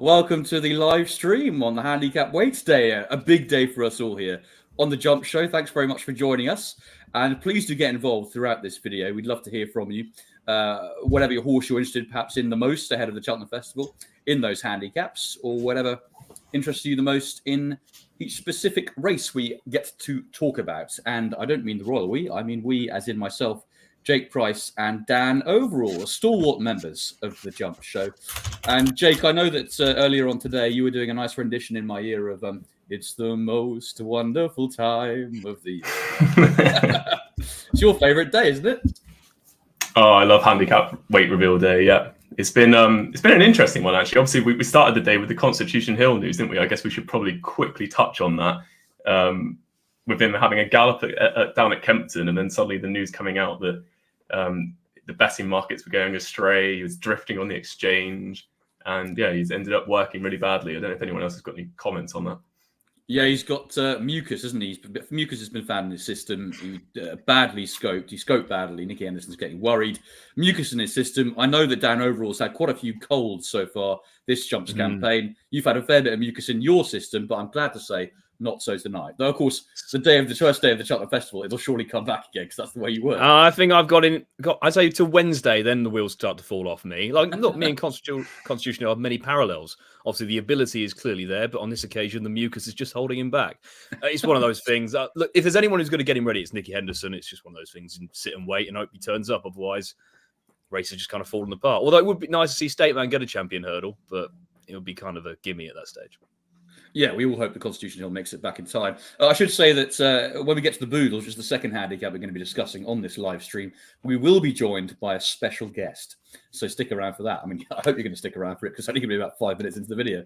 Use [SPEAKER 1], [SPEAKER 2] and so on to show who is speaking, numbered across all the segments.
[SPEAKER 1] Welcome to the live stream on the Handicap Weights Day. A big day for us all here on the Jump Show. Thanks very much for joining us. And please do get involved throughout this video. We'd love to hear from you. Whatever your horse you're interested perhaps in the most ahead of the Cheltenham Festival, in those handicaps, or whatever interests you the most in each specific race we get to talk about. And I don't mean the royal we, I mean we as in myself, Jake Price and Dan Overall, stalwart members of the Jump Show. And Jake, I know that earlier on today you were doing a nice rendition in my ear of "It's the most wonderful time of the year." It's your favourite day, isn't it?
[SPEAKER 2] Oh, I love Handicap Weight Reveal Day. Yeah, it's been an interesting one actually. Obviously, we started the day with the Constitution Hill news, didn't we? I guess we should probably quickly touch on that. With him having a gallop down at Kempton, and then suddenly the news coming out that the betting markets were going astray. He was drifting on the exchange, and yeah, he's ended up working really badly. I don't know if anyone else has got any comments on that.
[SPEAKER 1] Yeah, he's got mucus, hasn't he? Mucus has been found in his system. He badly scoped. He scoped badly. Nicky Henderson's getting worried. Mucus in his system. I know that Dan Overall's had quite a few colds so far this Jumps campaign. You've had a fair bit of mucus in your system, but I'm glad to say not so tonight. Though, of course, the first day of the Cheltenham Festival, it'll surely come back again because that's the way you work.
[SPEAKER 3] I think I've got I'd say till Wednesday, then the wheels start to fall off me. Like, look, me and Constitution have many parallels. Obviously, the ability is clearly there, but on this occasion, the mucus is just holding him back. It's one of those things. Look, if there's anyone who's going to get him ready, it's Nicky Henderson. It's just one of those things. And sit and wait and hope he turns up. Otherwise, race is just kind of falling apart. Although it would be nice to see State Man get a champion hurdle, but it would be kind of a gimme at that stage.
[SPEAKER 1] Yeah, we all hope the Constitution Hill makes it back in time. I should say that when we get to the Boodles, which is the second handicap we're going to be discussing on this live stream, we will be joined by a special guest. So stick around for that. I mean, I hope you're going to stick around for it because it's only going to be about 5 minutes into the video.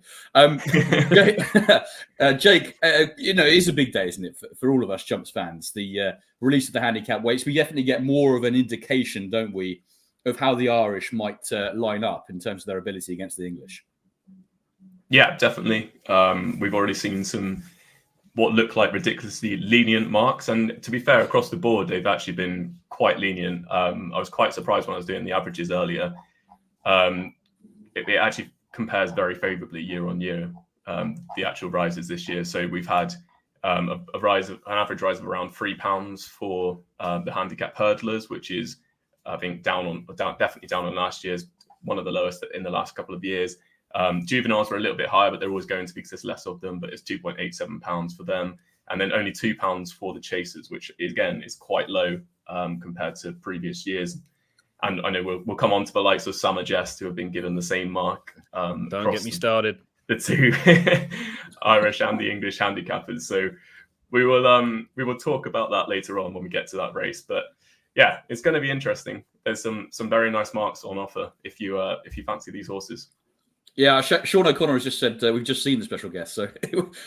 [SPEAKER 1] Jake, it is a big day, isn't it, for all of us Jumps fans? The release of the handicap weights, we definitely get more of an indication, don't we, of how the Irish might line up in terms of their ability against the English.
[SPEAKER 2] Yeah, definitely. We've already seen some what look like ridiculously lenient marks. And to be fair, across the board, they've actually been quite lenient. I was quite surprised when I was doing the averages earlier. It actually compares very favourably year on year, the actual rises this year. So we've had an average rise of around £3 for the handicap hurdlers, which is, I think, definitely down on last year's, one of the lowest in the last couple of years. Juveniles were a little bit higher, but they're always going to be because there's less of them, but it's £2.87 for them. And then only £2 for the chasers, which again is quite low compared to previous years. And I know we'll come on to the likes of Summer Jest, who have been given the same mark.
[SPEAKER 3] Don't get me started.
[SPEAKER 2] The two Irish and the English handicappers. So we will talk about that later on when we get to that race. But yeah, it's going to be interesting. There's some very nice marks on offer if you fancy these horses.
[SPEAKER 1] Yeah, Sean O'Connor has just said we've just seen the special guest, so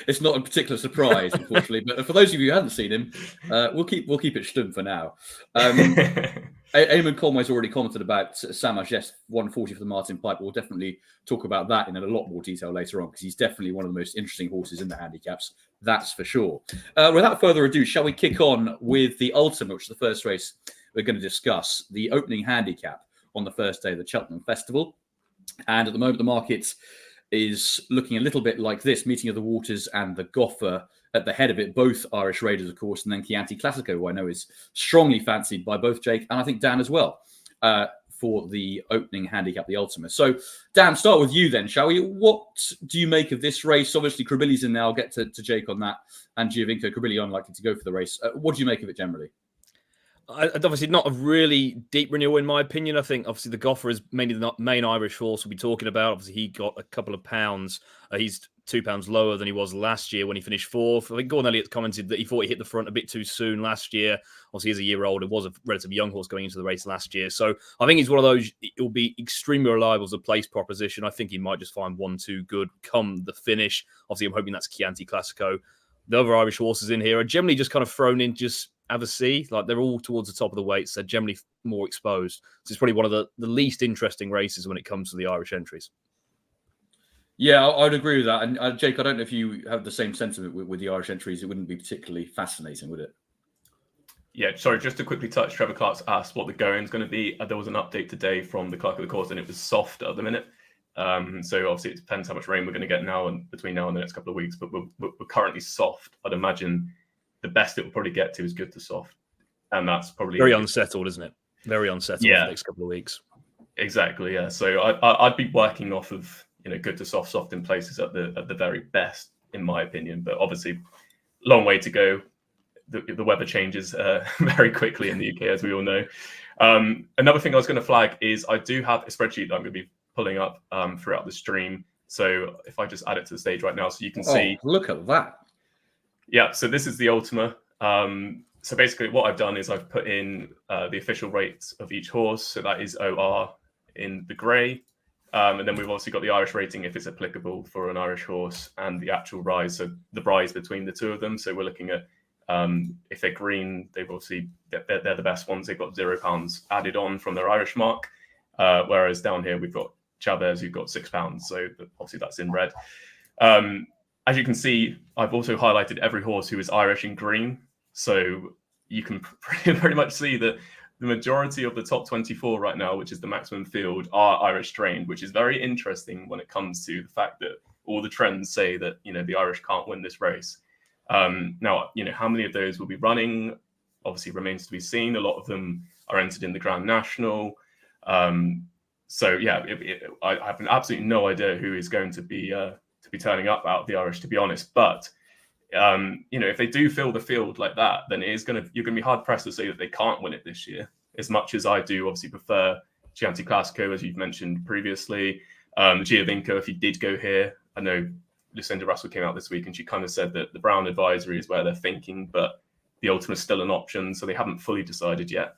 [SPEAKER 1] it's not a particular surprise, unfortunately. But for those of you who haven't seen him, we'll keep it stum for now. Eamon Conway's already commented about Sam Agest 140 for the Martin Pipe. We'll definitely talk about that in a lot more detail later on because he's definitely one of the most interesting horses in the handicaps, that's for sure. Without further ado, shall we kick on with the Ultima, which is the first race we're going to discuss, the opening handicap on the first day of the Cheltenham Festival. And at the moment, the market is looking a little bit like this, Meeting of the Waters and the Goffer at the head of it, both Irish Raiders, of course, and then Chianti Classico, who I know is strongly fancied by both Jake and I think Dan as well for the opening handicap, the Ultima. So, Dan, start with you then, shall we? What do you make of this race? Obviously, Cribilli's in now. I'll get to Jake on that. And Giovinco, Cribilli unlikely to go for the race. What do you make of it generally?
[SPEAKER 3] Obviously, not a really deep renewal, in my opinion. I think, obviously, the Goffer is mainly the main Irish horse we'll be talking about. Obviously, he got a couple of pounds. He's £2 lower than he was last year when he finished fourth. I think Gordon Elliott commented that he thought he hit the front a bit too soon last year. Obviously, he's a year old. It was a relatively young horse going into the race last year. So I think he's one of those, it will be extremely reliable as a place proposition. I think he might just find 1-2 good come the finish. Obviously, I'm hoping that's Chianti Classico. The other Irish horses in here are generally just kind of thrown in just have a see. Like, they're all towards the top of the weights. They're generally more exposed. So it's probably one of the least interesting races when it comes to the Irish entries.
[SPEAKER 1] Yeah, I'd agree with that. And Jake, I don't know if you have the same sentiment with the Irish entries. It wouldn't be particularly fascinating, would it?
[SPEAKER 2] Yeah, sorry, just to quickly touch, Trevor Clark's asked what the going is going to be. There was an update today from the clerk of the course, and it was soft at the minute. So obviously it depends how much rain we're going to get now and between now and the next couple of weeks. But we're currently soft. I'd imagine the best it will probably get to is good to soft, and that's probably
[SPEAKER 3] very unsettled, isn't it? Very unsettled for the next couple of weeks.
[SPEAKER 2] Exactly. Yeah. So I'd be working off of good to soft in places at the very best, in my opinion. But obviously, long way to go. The weather changes very quickly in the UK, as we all know. Another thing I was going to flag is I do have a spreadsheet that I'm going to be pulling up throughout the stream. So if I just add it to the stage right now, so you can see.
[SPEAKER 1] Look at that.
[SPEAKER 2] Yeah. So this is the Ultima. So basically, what I've done is I've put in the official rates of each horse. So that is OR in the grey. And then we've also got the Irish rating if it's applicable for an Irish horse, and the actual rise, so the rise between the two of them. So we're looking at if they're green, they're the best ones. They've got £0 added on from their Irish mark, whereas down here we've got Chavez who've got £6. So obviously that's in red. As you can see, I've also highlighted every horse who is Irish in green. So you can pretty much see that the majority of the top 24 right now, which is the maximum field, are Irish trained, which is very interesting when it comes to the fact that all the trends say that, the Irish can't win this race. Now, how many of those will be running obviously remains to be seen. A lot of them are entered in the Grand National. So yeah, I have absolutely no idea who is going to be turning up out of the Irish, to be honest. But if they do fill the field like that, then you're going to be hard pressed to say that they can't win it this year. As much as I do, obviously prefer Chianti Classico, as you've mentioned previously. Giovinco, if he did go here, I know Lucinda Russell came out this week and she kind of said that the Brown advisory is where they're thinking, but the Ultima is still an option, so they haven't fully decided yet.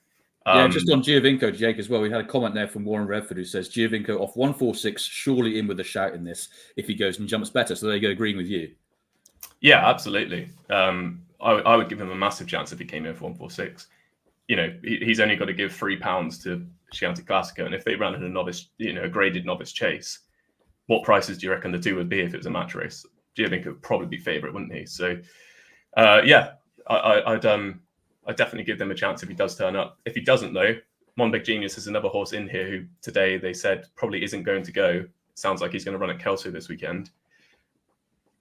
[SPEAKER 1] Just on Giovinco, Jake, as well, we had a comment there from Warren Redford who says Giovinco off 146, surely in with a shout in this if he goes and jumps better. So there you go, agreeing with you.
[SPEAKER 2] Yeah, absolutely. I would give him a massive chance if he came in for 146. He's only got to give £3 to Chianti Classico, and if they ran in a novice, a graded novice chase, what prices do you reckon the two would be if it was a match race? Giovinco would probably be favourite, wouldn't he? So, I'd definitely give them a chance if he does turn up. If he doesn't, though, Monbeg Genius is another horse in here who today they said probably isn't going to go. Sounds like he's going to run at Kelso this weekend.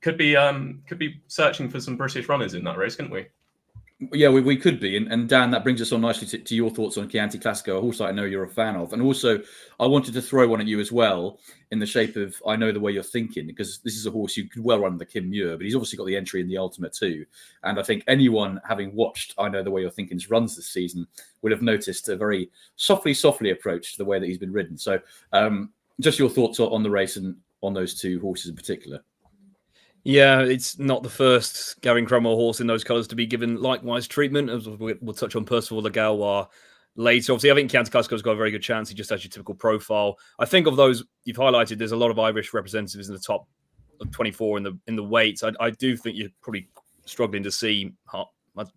[SPEAKER 2] Could be searching for some British runners in that race, couldn't we?
[SPEAKER 1] Yeah, we could be. And Dan, that brings us on nicely to your thoughts on Chianti Classico, a horse I know you're a fan of. And also, I wanted to throw one at you as well in the shape of, I know the way you're thinking, because this is a horse you could well run the Kim Muir, but he's obviously got the entry in the Ultima too. And I think anyone having watched I Know the Way You're Thinking's runs this season would have noticed a very softly approach to the way that he's been ridden. So just your thoughts on the race and on those two horses in particular.
[SPEAKER 3] Yeah, it's not the first Gavin Cromwell horse in those colours to be given likewise treatment, as we'll touch on Percival Le Gaulois later. Obviously, I think Chianti Classico's got a very good chance. He just has your typical profile. I think of those you've highlighted, there's a lot of Irish representatives in the top 24 in the weights. I do think you're probably struggling to see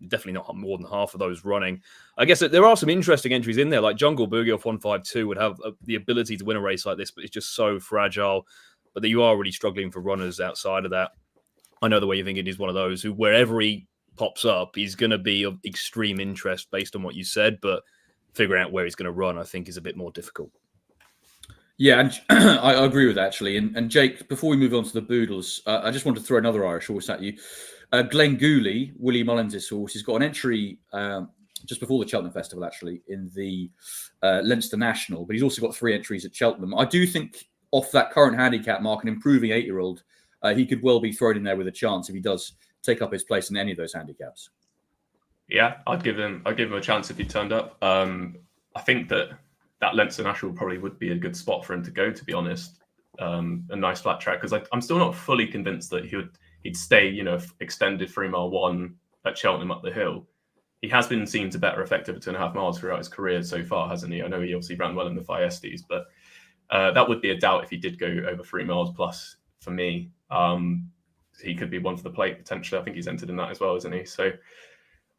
[SPEAKER 3] definitely not more than half of those running. I guess there are some interesting entries in there, like Jungle Boogie off 152 would have the ability to win a race like this, but it's just so fragile. But that you are really struggling for runners outside of that. I Know the Way You're Thinking is one of those who, wherever he pops up, he's going to be of extreme interest based on what you said. But figuring out where he's going to run, I think, is a bit more difficult. Yeah,
[SPEAKER 1] and I agree with that, actually. And Jake, before we move on to the Boodles, I just want to throw another Irish horse at you. Glen Gooley, Willie Mullins' horse, he's got an entry just before the Cheltenham Festival, actually, in the Leinster National. But he's also got 3 entries at Cheltenham. I do think off that current handicap mark, an improving 8-year-old, he could well be thrown in there with a chance if he does take up his place in any of those handicaps.
[SPEAKER 2] Yeah, I'd give him a chance if he turned up. I think that Leinster National probably would be a good spot for him to go, to be honest. A nice flat track, because I'm still not fully convinced that he'd stay, extended 3 mile 1 at Cheltenham up the hill. He has been seen to better effect over 2.5 miles throughout his career so far, hasn't he? I know he obviously ran well in the Fiestes, but that would be a doubt if he did go over 3 miles plus for me. He could be one for the plate potentially. I think he's entered in that as well, isn't he? So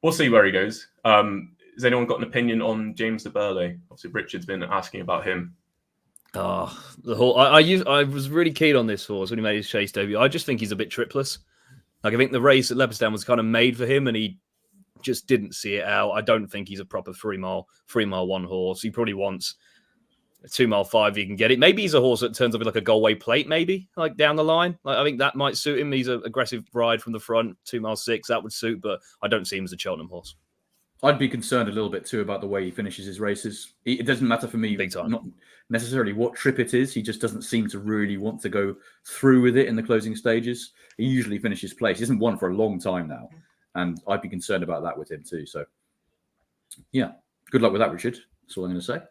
[SPEAKER 2] we'll see where he goes. Has anyone got an opinion on James de Burley? Obviously, Richard's been asking about him.
[SPEAKER 3] The whole I was really keen on this horse when he made his chase debut. I just think he's a bit tripless. Like, I think the race at Leopardstown was kind of made for him, and he just didn't see it out. I don't think he's a proper 3 mile 1 horse. He probably wants 2 mile 5, you can get it. Maybe he's a horse that turns up like a Galway plate, maybe like down the line. Like, I think that might suit him. He's an aggressive ride from the front, 2 mile 6, that would suit, but I don't see him as a Cheltenham horse.
[SPEAKER 1] I'd be concerned a little bit too about the way he finishes his races. It doesn't matter for me,
[SPEAKER 3] Big time.
[SPEAKER 1] Not necessarily what trip it is. He just doesn't seem to really want to go through with it in the closing stages. He usually finishes place. He hasn't won for a long time now, and I'd be concerned about that with him too. So, yeah, good luck with that, Richard. That's all I'm going to say.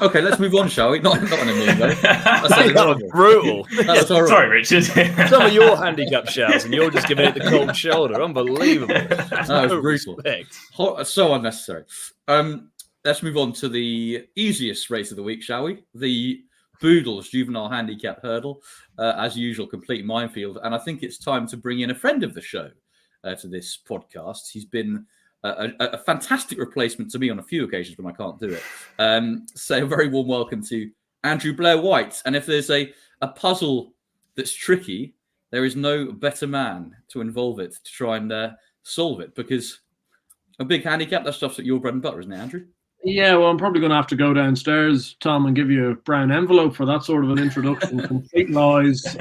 [SPEAKER 1] Okay, let's move on, shall we? Not in a mean way.
[SPEAKER 3] That was brutal.
[SPEAKER 1] That was horrible.
[SPEAKER 2] Sorry, Richard.
[SPEAKER 3] Some of your handicap shouts, and you're just giving it the cold shoulder. Unbelievable.
[SPEAKER 1] That was brutal. So unnecessary. Let's move on to the easiest race of the week, shall we? The Boodles Juvenile Handicap Hurdle. As usual, complete minefield. And I think it's time to bring in a friend of the show to this podcast. He's been a fantastic replacement to me on a few occasions when I can't do it. So a very warm welcome to Andrew Blair-White. And if there's a puzzle that's tricky, there is no better man to involve it to try and solve it, because a big handicap, that stuff's at your bread and butter, isn't it, Andrew?
[SPEAKER 4] Yeah, well, I'm probably going to have to go downstairs, Tom, and give you a brown envelope for that sort of an introduction. Complete lies.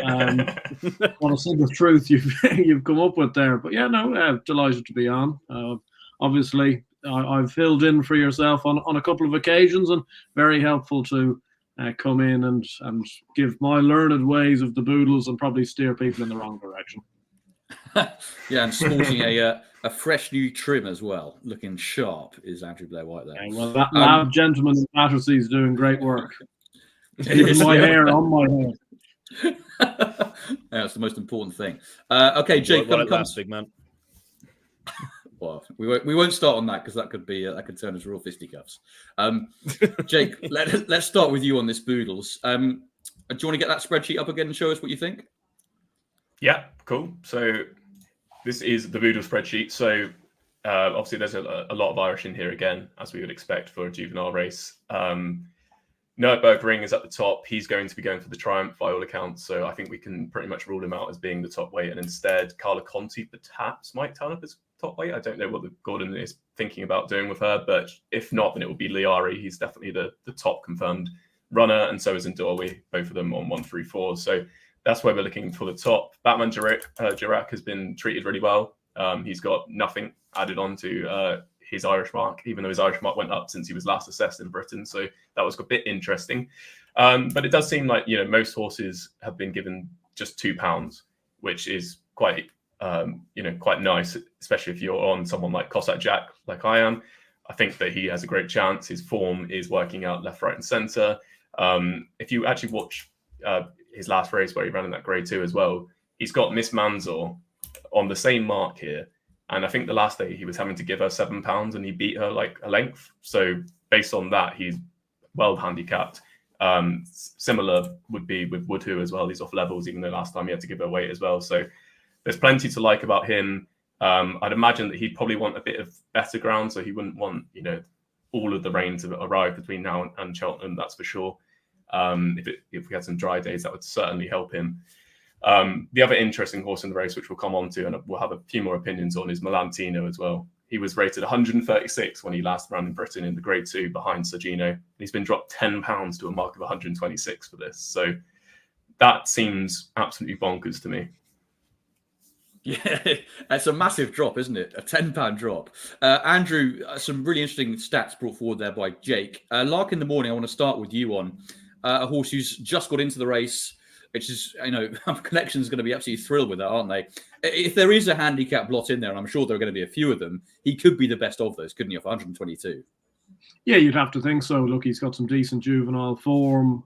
[SPEAKER 4] What a single truth you've come up with there. But yeah, no, delighted to be on. Obviously, I've filled in for yourself on a couple of occasions, and very helpful to come in and give my learned ways of the Boodles and probably steer people in the wrong direction.
[SPEAKER 1] Yeah, and sporting a fresh new trim as well, looking sharp, is Andrew Blair-White there.
[SPEAKER 4] Yeah, well, that lab gentleman in Battersea is doing great work. Keeping my hair on my hair.
[SPEAKER 1] Yeah, that's the most important thing. Okay, Jake,
[SPEAKER 3] big man.
[SPEAKER 1] Well, we won't start on that, because that could turn us real fisticuffs. Jake, let's start with you on this Boodles. Do you want to get that spreadsheet up again and show us what you think?
[SPEAKER 2] Yeah, cool. So this is the Boodle spreadsheet. So obviously there's a lot of Irish in here again, as we would expect for a juvenile race. Nürburgring Ring is at the top. He's going to be going for the Triumph by all accounts. So I think we can pretty much rule him out as being the top weight. And instead, Carla Conti perhaps might turn up as top weight. I don't know what the Gordon is thinking about doing with her, but if not, then it will be Liari. He's definitely the top confirmed runner, and so is Ndorwi, both of them on 1-3-4. So that's where we're looking for the top. Batman Girac has been treated really well. He's got nothing added on to his Irish mark, even though his Irish mark went up since he was last assessed in Britain. So that was a bit interesting. But it does seem like, most horses have been given just £2, which is quite nice, especially if you're on someone like Cossack Jack, like I am. I think that he has a great chance. His form is working out left, right, and centre. If you actually watch his last race where he ran in that Grade 2 as well, he's got Miss Manzor on the same mark here. And I think the last day he was having to give her £7 and he beat her like a length. So based on that, he's well handicapped. Similar would be with Woodhoo as well. He's off levels, even though last time he had to give her weight as well. So there's plenty to like about him. I'd imagine that he'd probably want a bit of better ground. So he wouldn't want, all of the rain to arrive between now and Cheltenham, that's for sure. If we had some dry days, that would certainly help him. The other interesting horse in the race, which we'll come on to, and we'll have a few more opinions on, is Melantino as well. He was rated 136 when he last ran in Britain in the Grade 2 behind Sergino. He's been dropped £10 to a mark of 126 for this. So that seems absolutely bonkers to me.
[SPEAKER 1] Yeah, it's a massive drop, isn't it? A £10 drop. Andrew, some really interesting stats brought forward there by Jake. Lark in the Morning, I want to start with you on a horse who's just got into the race, which is, Connection's going to be absolutely thrilled with that, aren't they? If there is a handicap blot in there, and I'm sure there are going to be a few of them, he could be the best of those, couldn't he, off 122?
[SPEAKER 4] Yeah, you'd have to think so. Look, he's got some decent juvenile form.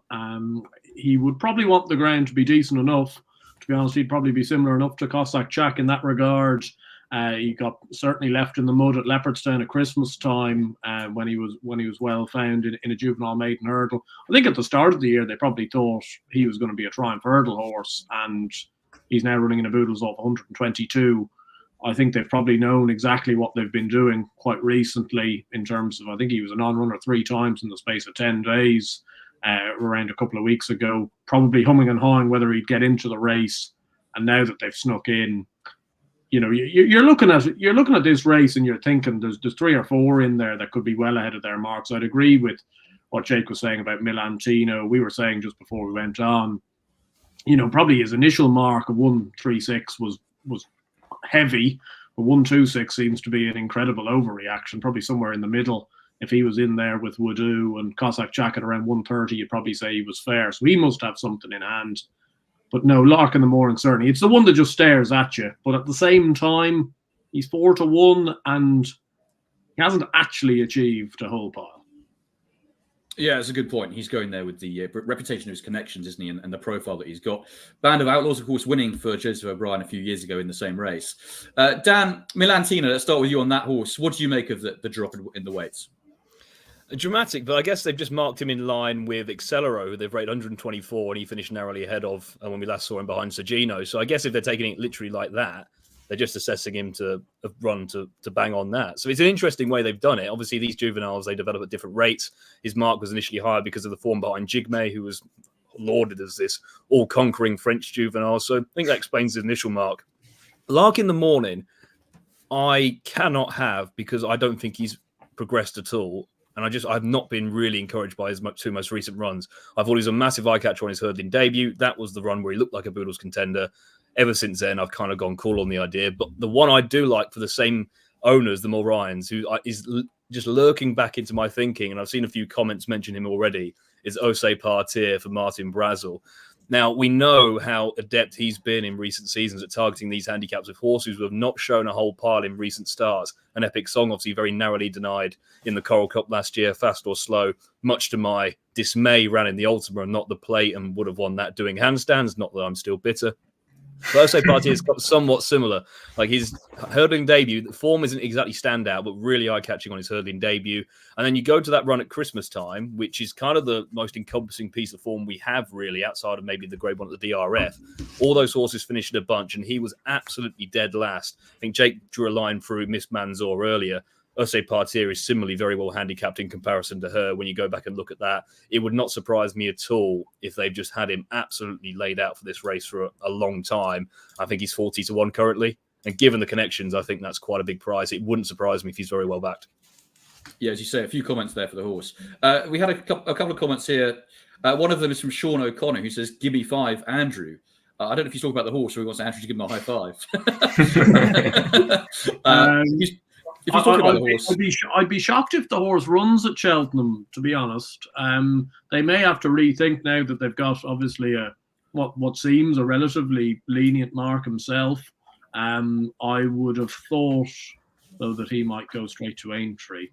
[SPEAKER 4] He would probably want the ground to be decent enough. To be honest, he'd probably be similar enough to Cossack Jack in that regard. He got certainly left in the mud at Leopardstown at Christmas time when he was well found in a juvenile maiden hurdle. I think at the start of the year they probably thought he was going to be a Triumph hurdle horse, and he's now running in a Boodles off 122. I think they've probably known exactly what they've been doing quite recently in terms of, I think he was a non-runner 3 times in the space of 10 days. Around a couple of weeks ago, probably humming and hawing whether he'd get into the race. And now that they've snuck in, you're looking at this race and you're thinking there's 3 or 4 in there that could be well ahead of their marks. I'd agree with what Jake was saying about Milantino. We were saying just before we went on, probably his initial mark of 136 was heavy, but 126 seems to be an incredible overreaction, probably somewhere in the middle. If he was in there with Woodoo and Cossack Jack at around 130, you'd probably say he was fair. So he must have something in hand. But no, Lark in the Morning, certainly. It's the one that just stares at you. But at the same time, he's 4-1 and he hasn't actually achieved a whole pile.
[SPEAKER 1] Yeah, it's a good point. He's going there with the reputation of his connections, isn't he? And the profile that he's got. Band of Outlaws, of course, winning for Joseph O'Brien a few years ago in the same race. Dan, Milantino, let's start with you on that horse. What do you make of the drop in the weights?
[SPEAKER 3] Dramatic, but I guess they've just marked him in line with Accelero, who they've rated 124, and he finished narrowly ahead of when we last saw him behind Sergino. So I guess if they're taking it literally like that, they're just assessing him to run to bang on that. So it's an interesting way they've done it. Obviously, these juveniles, they develop at different rates. His mark was initially higher because of the form behind Jigme, who was lauded as this all-conquering French juvenile. So I think that explains his initial mark. Lark in the Morning, I cannot have because I don't think he's progressed at all. And I've not been really encouraged by his two most recent runs. I thought he was a massive eye catcher on his hurdling debut. That was the run where he looked like a Boodles contender. Ever since then, I've kind of gone cool on the idea. But the one I do like for the same owners, the Mulryans, who is just lurking back into my thinking, and I've seen a few comments mention him already, is Ose Partir for Martin Brazel. Now, we know how adept he's been in recent seasons at targeting these handicaps with horses who have not shown a whole pile in recent starts. An Epic Song, obviously, very narrowly denied in the Coral Cup last year, fast or slow. Much to my dismay, ran in the Ultima and not the plate and would have won that doing handstands. Not that I'm still bitter. But Ose Partir has got somewhat similar. Like his hurdling debut, the form isn't exactly standout, but really eye-catching on his hurdling debut. And then you go to that run at Christmas time, which is kind of the most encompassing piece of form we have, really, outside of maybe the grade one at the DRF. All those horses finished in a bunch, and he was absolutely dead last. I think Jake drew a line through Miss Manzor earlier. Ose Partir is similarly very well handicapped in comparison to her. When you go back and look at that, it would not surprise me at all if they've just had him absolutely laid out for this race for a long time. I think he's 40-1 currently. And given the connections, I think that's quite a big price. It wouldn't surprise me if he's very well backed.
[SPEAKER 1] Yeah, as you say, a few comments there for the horse. We had a couple of comments here. One of them is from Sean O'Connor, who says, "Give me 5, Andrew." I don't know if he's talking about the horse or he wants Andrew to give him a high five. If you're talking about the horse,
[SPEAKER 4] I'd be shocked if the horse runs at Cheltenham, to be honest. They may have to rethink now that they've got obviously what seems a relatively lenient mark himself. I would have thought, though, that he might go straight to Aintree.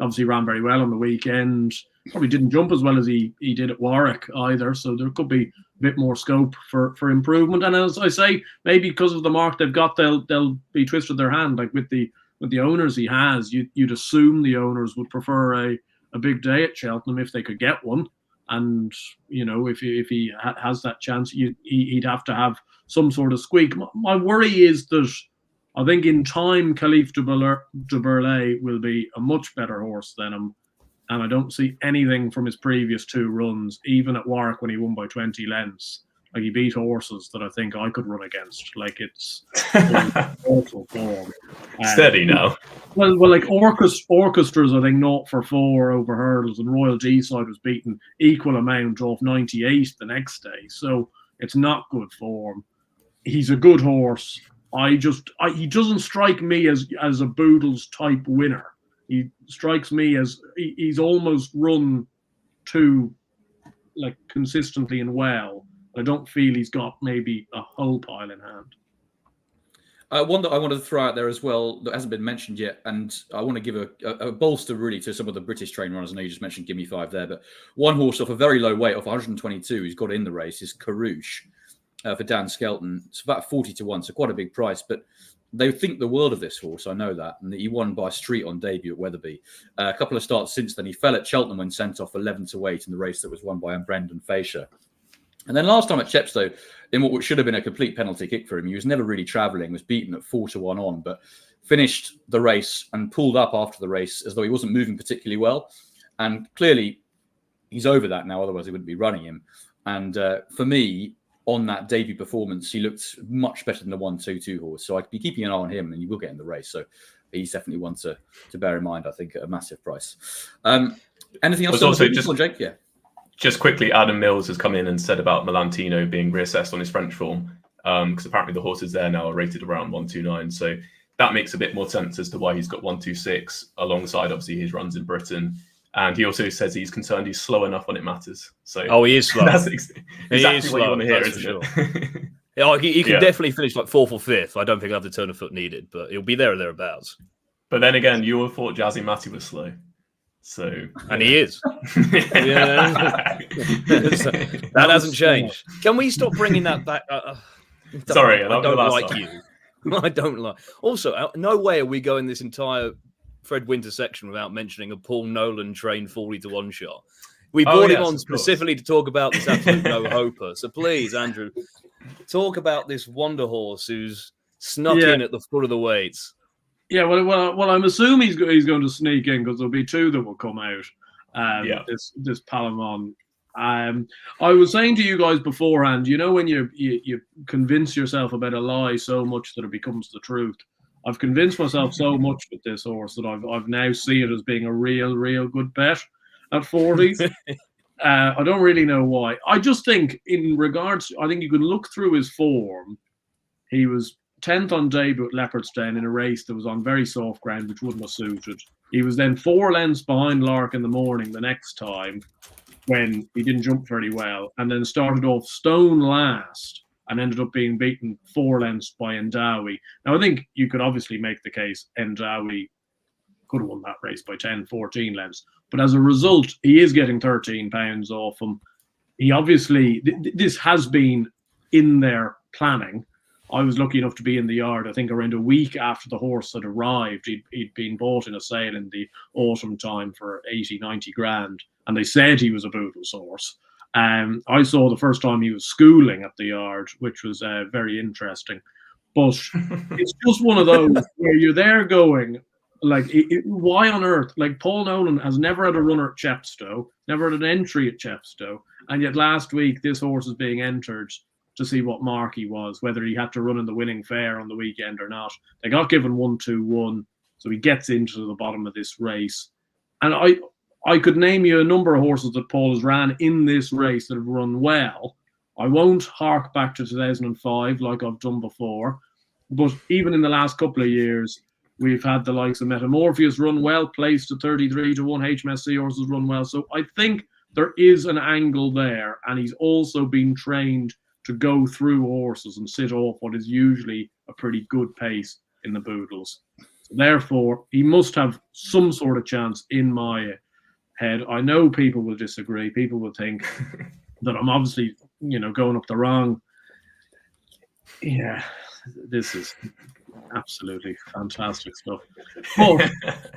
[SPEAKER 4] Obviously ran very well on the weekend. Probably didn't jump as well as he did at Warwick either, so there could be a bit more scope for improvement. And as I say, maybe because of the mark they've got, they'll be twisted their hand. Like with the owners he has, you'd assume the owners would prefer a big day at Cheltenham if they could get one. And if he has that chance, he'd have to have some sort of squeak. My worry is that I think in time, Caliph de Burlay will be a much better horse than him. And I don't see anything from his previous 2 runs, even at Warwick when he won by 20 lengths. Like he beat horses that I think I could run against. Like it's awful form.
[SPEAKER 2] Steady now.
[SPEAKER 4] Well, like orchestras, I think 0 for 4 over hurdles, and Royal Deeside was beaten equal amount off 98 the next day. So it's not good form. He's a good horse. He doesn't strike me as a Boodles type winner. He strikes me as he's almost run too consistently and well. I don't feel he's got maybe a whole pile in hand.
[SPEAKER 1] One that I wanted to throw out there as well that hasn't been mentioned yet, and I want to give a bolster really to some of the British train runners. I know you just mentioned Gimme 5 there, but one horse off a very low weight, off 122, who's got in the race is Carouche for Dan Skelton. It's about 40-1, so quite a big price, but they think the world of this horse. I know that. And he won by street on debut at Wetherby. A couple of starts since then. He fell at Cheltenham when sent off 11-8 in the race that was won by Brendan Fasher. And then last time at Chepstow, in what should have been a complete penalty kick for him, he was never really travelling, was beaten at 4-1 on, but finished the race and pulled up after the race as though he wasn't moving particularly well. And clearly, he's over that now, otherwise he wouldn't be running him. And for me, on that debut performance, he looked much better than the 1-2-2 horse. So I'd be keeping an eye on him, and you will get in the race. So he's definitely one to bear in mind, I think, at a massive price. Anything else?
[SPEAKER 2] Also,
[SPEAKER 1] Jake? Yeah.
[SPEAKER 2] Just quickly, Adam Mills has come in and said about Melantino being reassessed on his French form, because apparently the horses there now are rated around 129. So that makes a bit more sense as to why he's got 126 alongside obviously his runs in Britain. And he also says he's concerned he's slow enough when it matters. So
[SPEAKER 3] he is slow.
[SPEAKER 2] That's exactly what you want to hear, isn't it?
[SPEAKER 3] Yeah, he can definitely finish like 4th or 5th. I don't think he'll have the turn of foot needed, but he'll be there or thereabouts.
[SPEAKER 2] But then again, you all thought Jazzy Matty was slow. So
[SPEAKER 3] and he is. That hasn't changed. Can we stop bringing that back?
[SPEAKER 2] Sorry,
[SPEAKER 3] I don't like you. I don't like. Also, no way are we going this entire Fred Winter section without mentioning a Paul Nolan trained 40-1 shot. We brought him on specifically to talk about this absolute no-hoper. So please, Andrew, talk about this wonder horse who's snuck in at the foot of the weights.
[SPEAKER 4] Yeah, well, I'm assuming he's going to sneak in because there'll be 2 that will come out. This Palamon. I was saying to you guys beforehand, when you convince yourself about a lie so much that it becomes the truth. I've convinced myself so much with this horse that I've now see it as being a real good bet at 40. I don't really know why. I just think I think you can look through his form. He was 10th on debut at Leopardstown in a race that was on very soft ground, which wouldn't have suited. He was then 4 lengths behind Lark in the morning the next time when he didn't jump very well, and then started off stone last and ended up being beaten 4 lengths by Endawi. Now, I think you could obviously make the case Endawi could have won that race by 10, 14 lengths. But as a result, he is getting 13 pounds off him. He obviously, this has been in their planning. I was lucky enough to be in the yard, I think around a week after the horse had arrived. He'd been bought in a sale in the autumn time for 80, 90 grand. And they said he was a Boodles horse. I saw the first time he was schooling at the yard, which was very interesting. But it's just one of those where you're there going, like, why on earth? Like, Paul Nolan has never had a runner at Chepstow, never had an entry at Chepstow. And yet last week, this horse is being entered to see what mark he was, whether he had to run in the winning fair on the weekend or not. They got given 1-2-1, so he gets into the bottom of this race. And I could name you a number of horses that Paul has ran in this race that have run well. I won't hark back to 2005 like I've done before, but even in the last couple of years, we've had the likes of Metamorpheus run well, placed at 33-1, HMSC horses run well. So I think there is an angle there, and he's also been trained to go through horses and sit off what is usually a pretty good pace in the Boodles. So therefore, he must have some sort of chance in my head. I know people will disagree. People will think that I'm obviously, going up the wrong. Yeah, this is absolutely fantastic stuff. But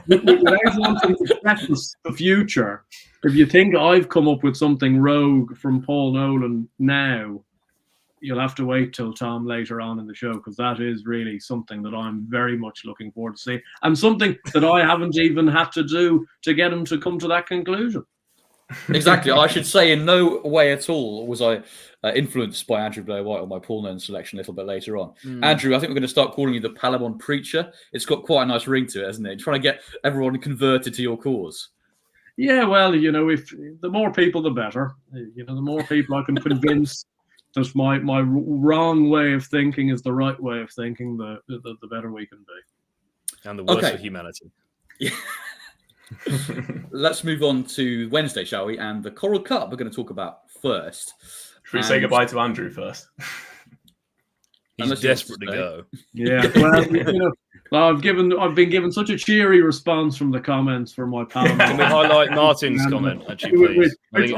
[SPEAKER 4] without wanting to practice the future, if you think I've come up with something rogue from Paul Nolan now, you'll have to wait till Tom later on in the show, because that is really something that I'm very much looking forward to see, and something that I haven't even had to do to get him to come to that conclusion.
[SPEAKER 1] Exactly. I should say in no way at all was I influenced by Andrew Blair White on my Paul Nolan selection a little bit later on. Andrew, I think we're going to start calling you the Palamon Preacher. It's got quite a nice ring to it, hasn't it? You're trying to get everyone converted to your cause.
[SPEAKER 4] Yeah, well, if the more people, the better. The more people I can convince that my wrong way of thinking is the right way of thinking, the better we can be.
[SPEAKER 3] And the worse for humanity.
[SPEAKER 1] Yeah. Let's move on to Wednesday, shall we? And the Coral Cup we're going to talk about first.
[SPEAKER 2] Should we say goodbye to Andrew first?
[SPEAKER 3] He's desperate to go.
[SPEAKER 4] Yeah, well, I've been given such a cheery response from the comments for my Palamon.
[SPEAKER 3] Can we highlight Martin's comment, actually, please?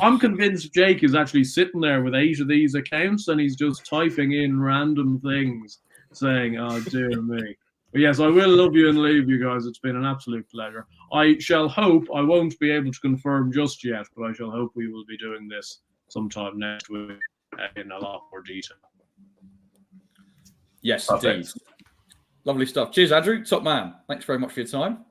[SPEAKER 4] I'm convinced Jake is actually sitting there with 8 of these accounts and he's just typing in random things, saying, "Oh dear me." But yes, I will love you and leave you guys. It's been an absolute pleasure. I shall hope, I won't be able to confirm just yet, but I shall hope we will be doing this sometime next week in a lot more detail.
[SPEAKER 1] Yes, indeed. Lovely stuff. Cheers, Andrew. Top man. Thanks very much for your time.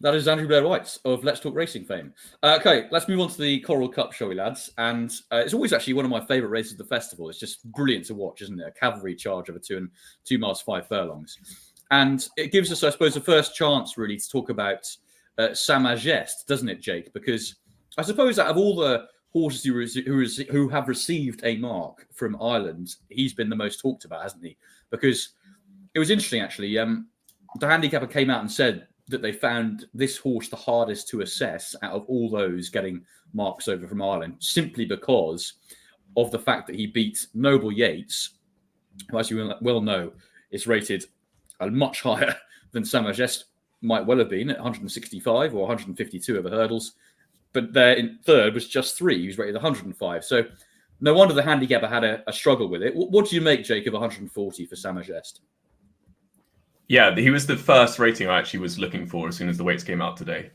[SPEAKER 1] That is Andrew Blair White of Let's Talk Racing fame. Okay, let's move on to the Coral Cup, shall we, lads? And it's always actually one of my favourite races of the festival. It's just brilliant to watch, isn't it? A cavalry charge over 2 miles 5 furlongs. And it gives us, I suppose, the first chance, really, to talk about Samagest, doesn't it, Jake? Because I suppose out of all the horses who have received a mark from Ireland, he's been the most talked about, hasn't he? Because it was interesting, actually. The handicapper came out and said that they found this horse the hardest to assess out of all those getting marks over from Ireland, simply because of the fact that he beat Noble Yates, who, as you well know, is rated much higher than Samagest might well have been at 165 or 152 over hurdles. But there in third was just 3. He was rated 105. So no wonder the handicapper had a struggle with it. What do you make, Jake, of 140 for Samagest?
[SPEAKER 2] Yeah, he was the first rating I actually was looking for as soon as the weights came out today.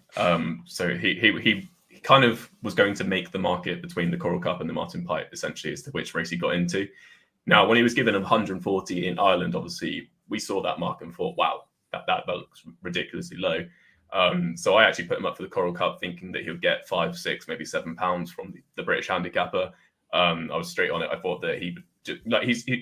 [SPEAKER 2] So he kind of was going to make the market between the Coral Cup and the Martin Pipe, essentially, as to which race he got into. Now, when he was given 140 in Ireland, obviously, we saw that mark and thought, wow, that looks ridiculously low. So I actually put him up for the Coral Cup thinking that he would get 5, 6, maybe 7 pounds from the British handicapper. I was straight on it. I thought that he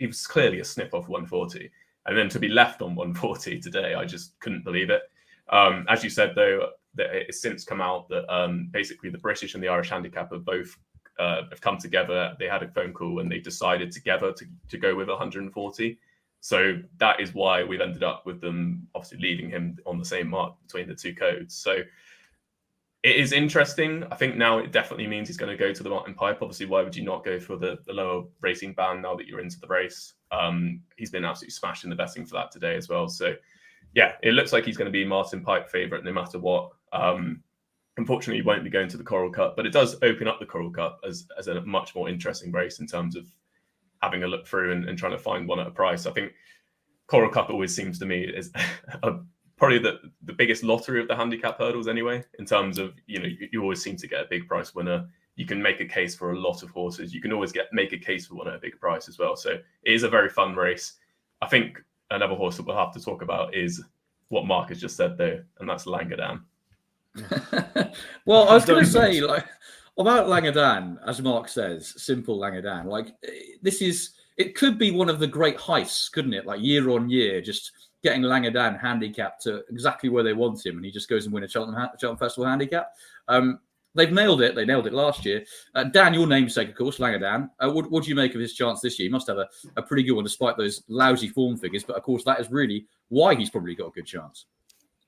[SPEAKER 2] was clearly a snip off 140. And then to be left on 140 today, I just couldn't believe it. As you said, though, that it's since come out that basically the British and the Irish handicapper both have come together. They had a phone call and they decided together to go with 140. So that is why we've ended up with them obviously leaving him on the same mark between the two codes. So it is interesting. I think now it definitely means he's going to go to the Martin Pipe. Obviously, why would you not go for the lower racing band now that you're into the race? He's been absolutely smashing the betting for that today as well. So yeah, it looks like he's going to be Martin Pipe favourite no matter what. Unfortunately, he won't be going to the Coral Cup, but it does open up the Coral Cup as a much more interesting race in terms of having a look through and trying to find one at a price. I think Coral Cup always seems to me is probably the biggest lottery of the handicap hurdles anyway, in terms of, you always seem to get a big price winner. You can make a case for a lot of horses. You can always make a case for one at a big price as well. So it is a very fun race. I think another horse that we'll have to talk about is what Mark has just said though, and that's Langadan.
[SPEAKER 1] Well, I was going to say, about Langadan, as Mark says, simple Langadan. It could be one of the great heists, couldn't it? Year on year, just getting Langadan handicapped to exactly where they want him, and he just goes and wins a Cheltenham Festival handicap. They've nailed it. They nailed it last year. Dan, your namesake, of course, Langadan. What do you make of his chance this year? He must have a pretty good one, despite those lousy form figures. But of course, that is really why he's probably got a good chance.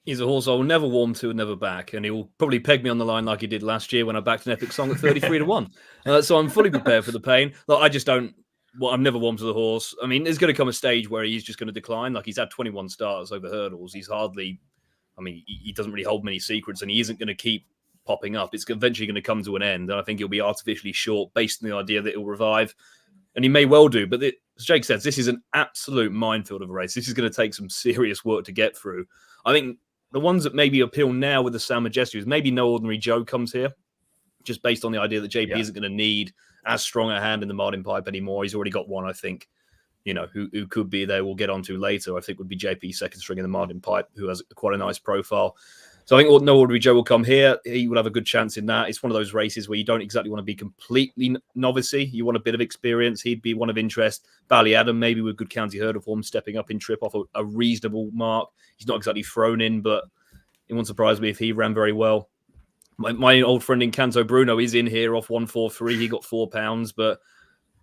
[SPEAKER 3] He's a horse I will never warm to and never back, and he will probably peg me on the line like he did last year when I backed an Epic Song at 33-1. So I'm fully prepared for the pain. I just don't. Well, I've never warmed to the horse. I mean, there's going to come a stage where he's just going to decline. He's had 21 starts over hurdles. He's hardly. I mean, he doesn't really hold many secrets, and he isn't going to keep popping up. It's eventually going to come to an end, and I think he'll be artificially short based on the idea that he'll revive, and he may well do. But as Jake says, this is an absolute minefield of a race. This is going to take some serious work to get through. I think the ones that maybe appeal now with the Sam Majesty is maybe No Ordinary Joe comes here, just based on the idea that JP isn't going to need as strong a hand in the Martin Pipe anymore. He's already got one, I think, who could be there. We'll get onto later. I think would be JP second string in the Martin Pipe, who has quite a nice profile. So I think No Ordinary Joe will come here. He will have a good chance in that. It's one of those races where you don't exactly want to be completely novice-y. You want a bit of experience. He'd be one of interest. Bally Adam, maybe with good county hurdle form, stepping up in trip off a reasonable mark. He's not exactly thrown in, but it won't surprise me if he ran very well. My old friend Incanto Bruno is in here off 143. He got £4.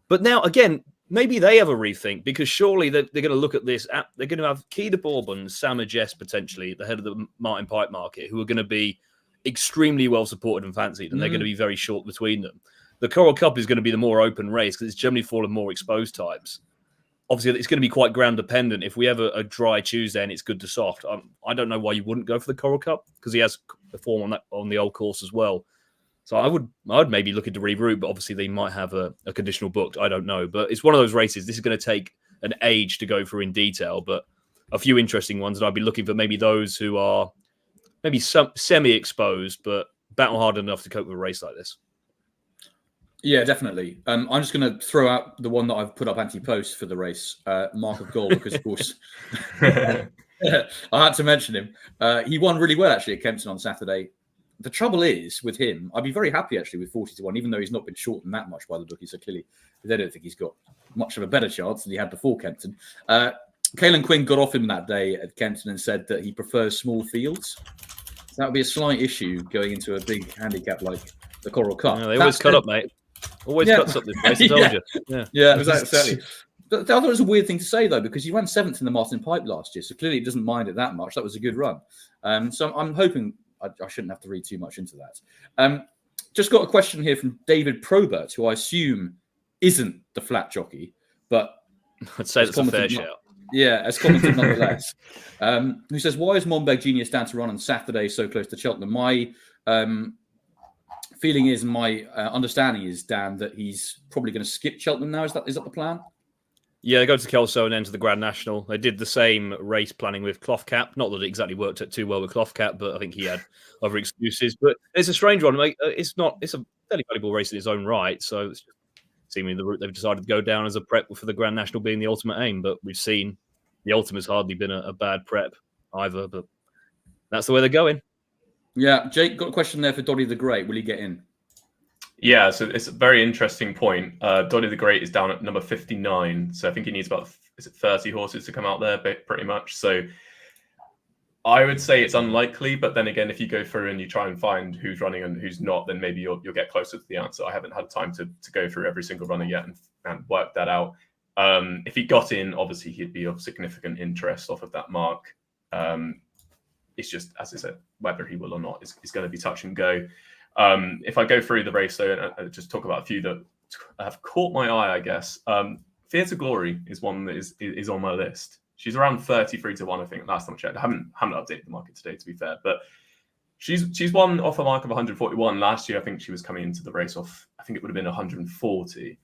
[SPEAKER 3] But now, again, maybe they have a rethink, because surely they're going to look at this. They're going to have Key de Bourbon, Sam Majest potentially at the head of the Martin Pipe market, who are going to be extremely well supported and fancied, and they're going to be very short between them. The Coral Cup is going to be the more open race because it's generally full of more exposed types. Obviously, it's going to be quite ground dependent. If we have a dry Tuesday and it's good to soft, I don't know why you wouldn't go for the Coral Cup, because he has the form on the old course as well. So I would maybe look into reroute, but obviously they might have a conditional booked. I don't know. But it's one of those races. This is going to take an age to go through in detail, but a few interesting ones. And I'd be looking for maybe those who are maybe semi-exposed, but battle hard enough to cope with a race like this.
[SPEAKER 1] Yeah, definitely. I'm just going to throw out the one that I've put up Ante-Post for the race, Mark of Gold, because, of course, I had to mention him. He won really well, actually, at Kempton on Saturday. The trouble is, with him, I'd be very happy, actually, with 40-1, even though he's not been shortened that much by the bookies. So clearly, they don't think he's got much of a better chance than he had before Kempton. Caelan Quinn got off him that day at Kempton and said that he prefers small fields. that would be a slight issue going into a big handicap like the Coral Cup.
[SPEAKER 3] They always cut up, mate. Always cuts up this place, I told you.
[SPEAKER 1] Yeah, exactly. But I thought it was a weird thing to say, though, because he ran 7th in the Martin Pipe last year, so clearly he doesn't mind it that much. That was a good run. So I'm hoping I shouldn't have to read too much into that. Just got a question here from David Probert, who I assume isn't the flat jockey, but
[SPEAKER 3] I'd say that's a fair shout.
[SPEAKER 1] Yeah, as commented nonetheless. Who says, why is Monbeg Genius down to run on Saturday so close to Cheltenham? My feeling is, my understanding is, Dan, that he's probably going to skip Cheltenham now. Is that the plan?
[SPEAKER 3] Yeah, they go to Kelso and then to the Grand National. They did the same race planning with Cloth Cap. Not that it exactly worked out too well with Cloth Cap, but I think he had other excuses. But it's a strange one. It's a fairly valuable race in its own right. So it's seemingly the route they've decided to go down as a prep for the Grand National being the ultimate aim. But we've seen the Ultima's hardly been a bad prep either. But that's the way they're going. Yeah,
[SPEAKER 1] Jake, got a question there for Doddy the Great. Will he get in?
[SPEAKER 2] Yeah, so it's a very interesting point. Doddy the Great is down at number 59. So I think he needs about 30 horses to come out there, pretty much. So I would say it's unlikely. But then again, if you go through and you try and find who's running and who's not, then maybe you'll get closer to the answer. I haven't had time to go through every single runner yet and work that out. If he got in, obviously he'd be of significant interest off of that mark. It's just, as I said, whether he will or not is going to be touch and go. If I go through the race, though, and just talk about a few that have caught my eye, I guess. Fear to Glory is one that is on my list. She's around 33 to 1, I think, last time I checked. I haven't updated the market today, to be fair. But she's won off a mark of 141. Last year, I think she was coming into the race off, I think it would have been 140.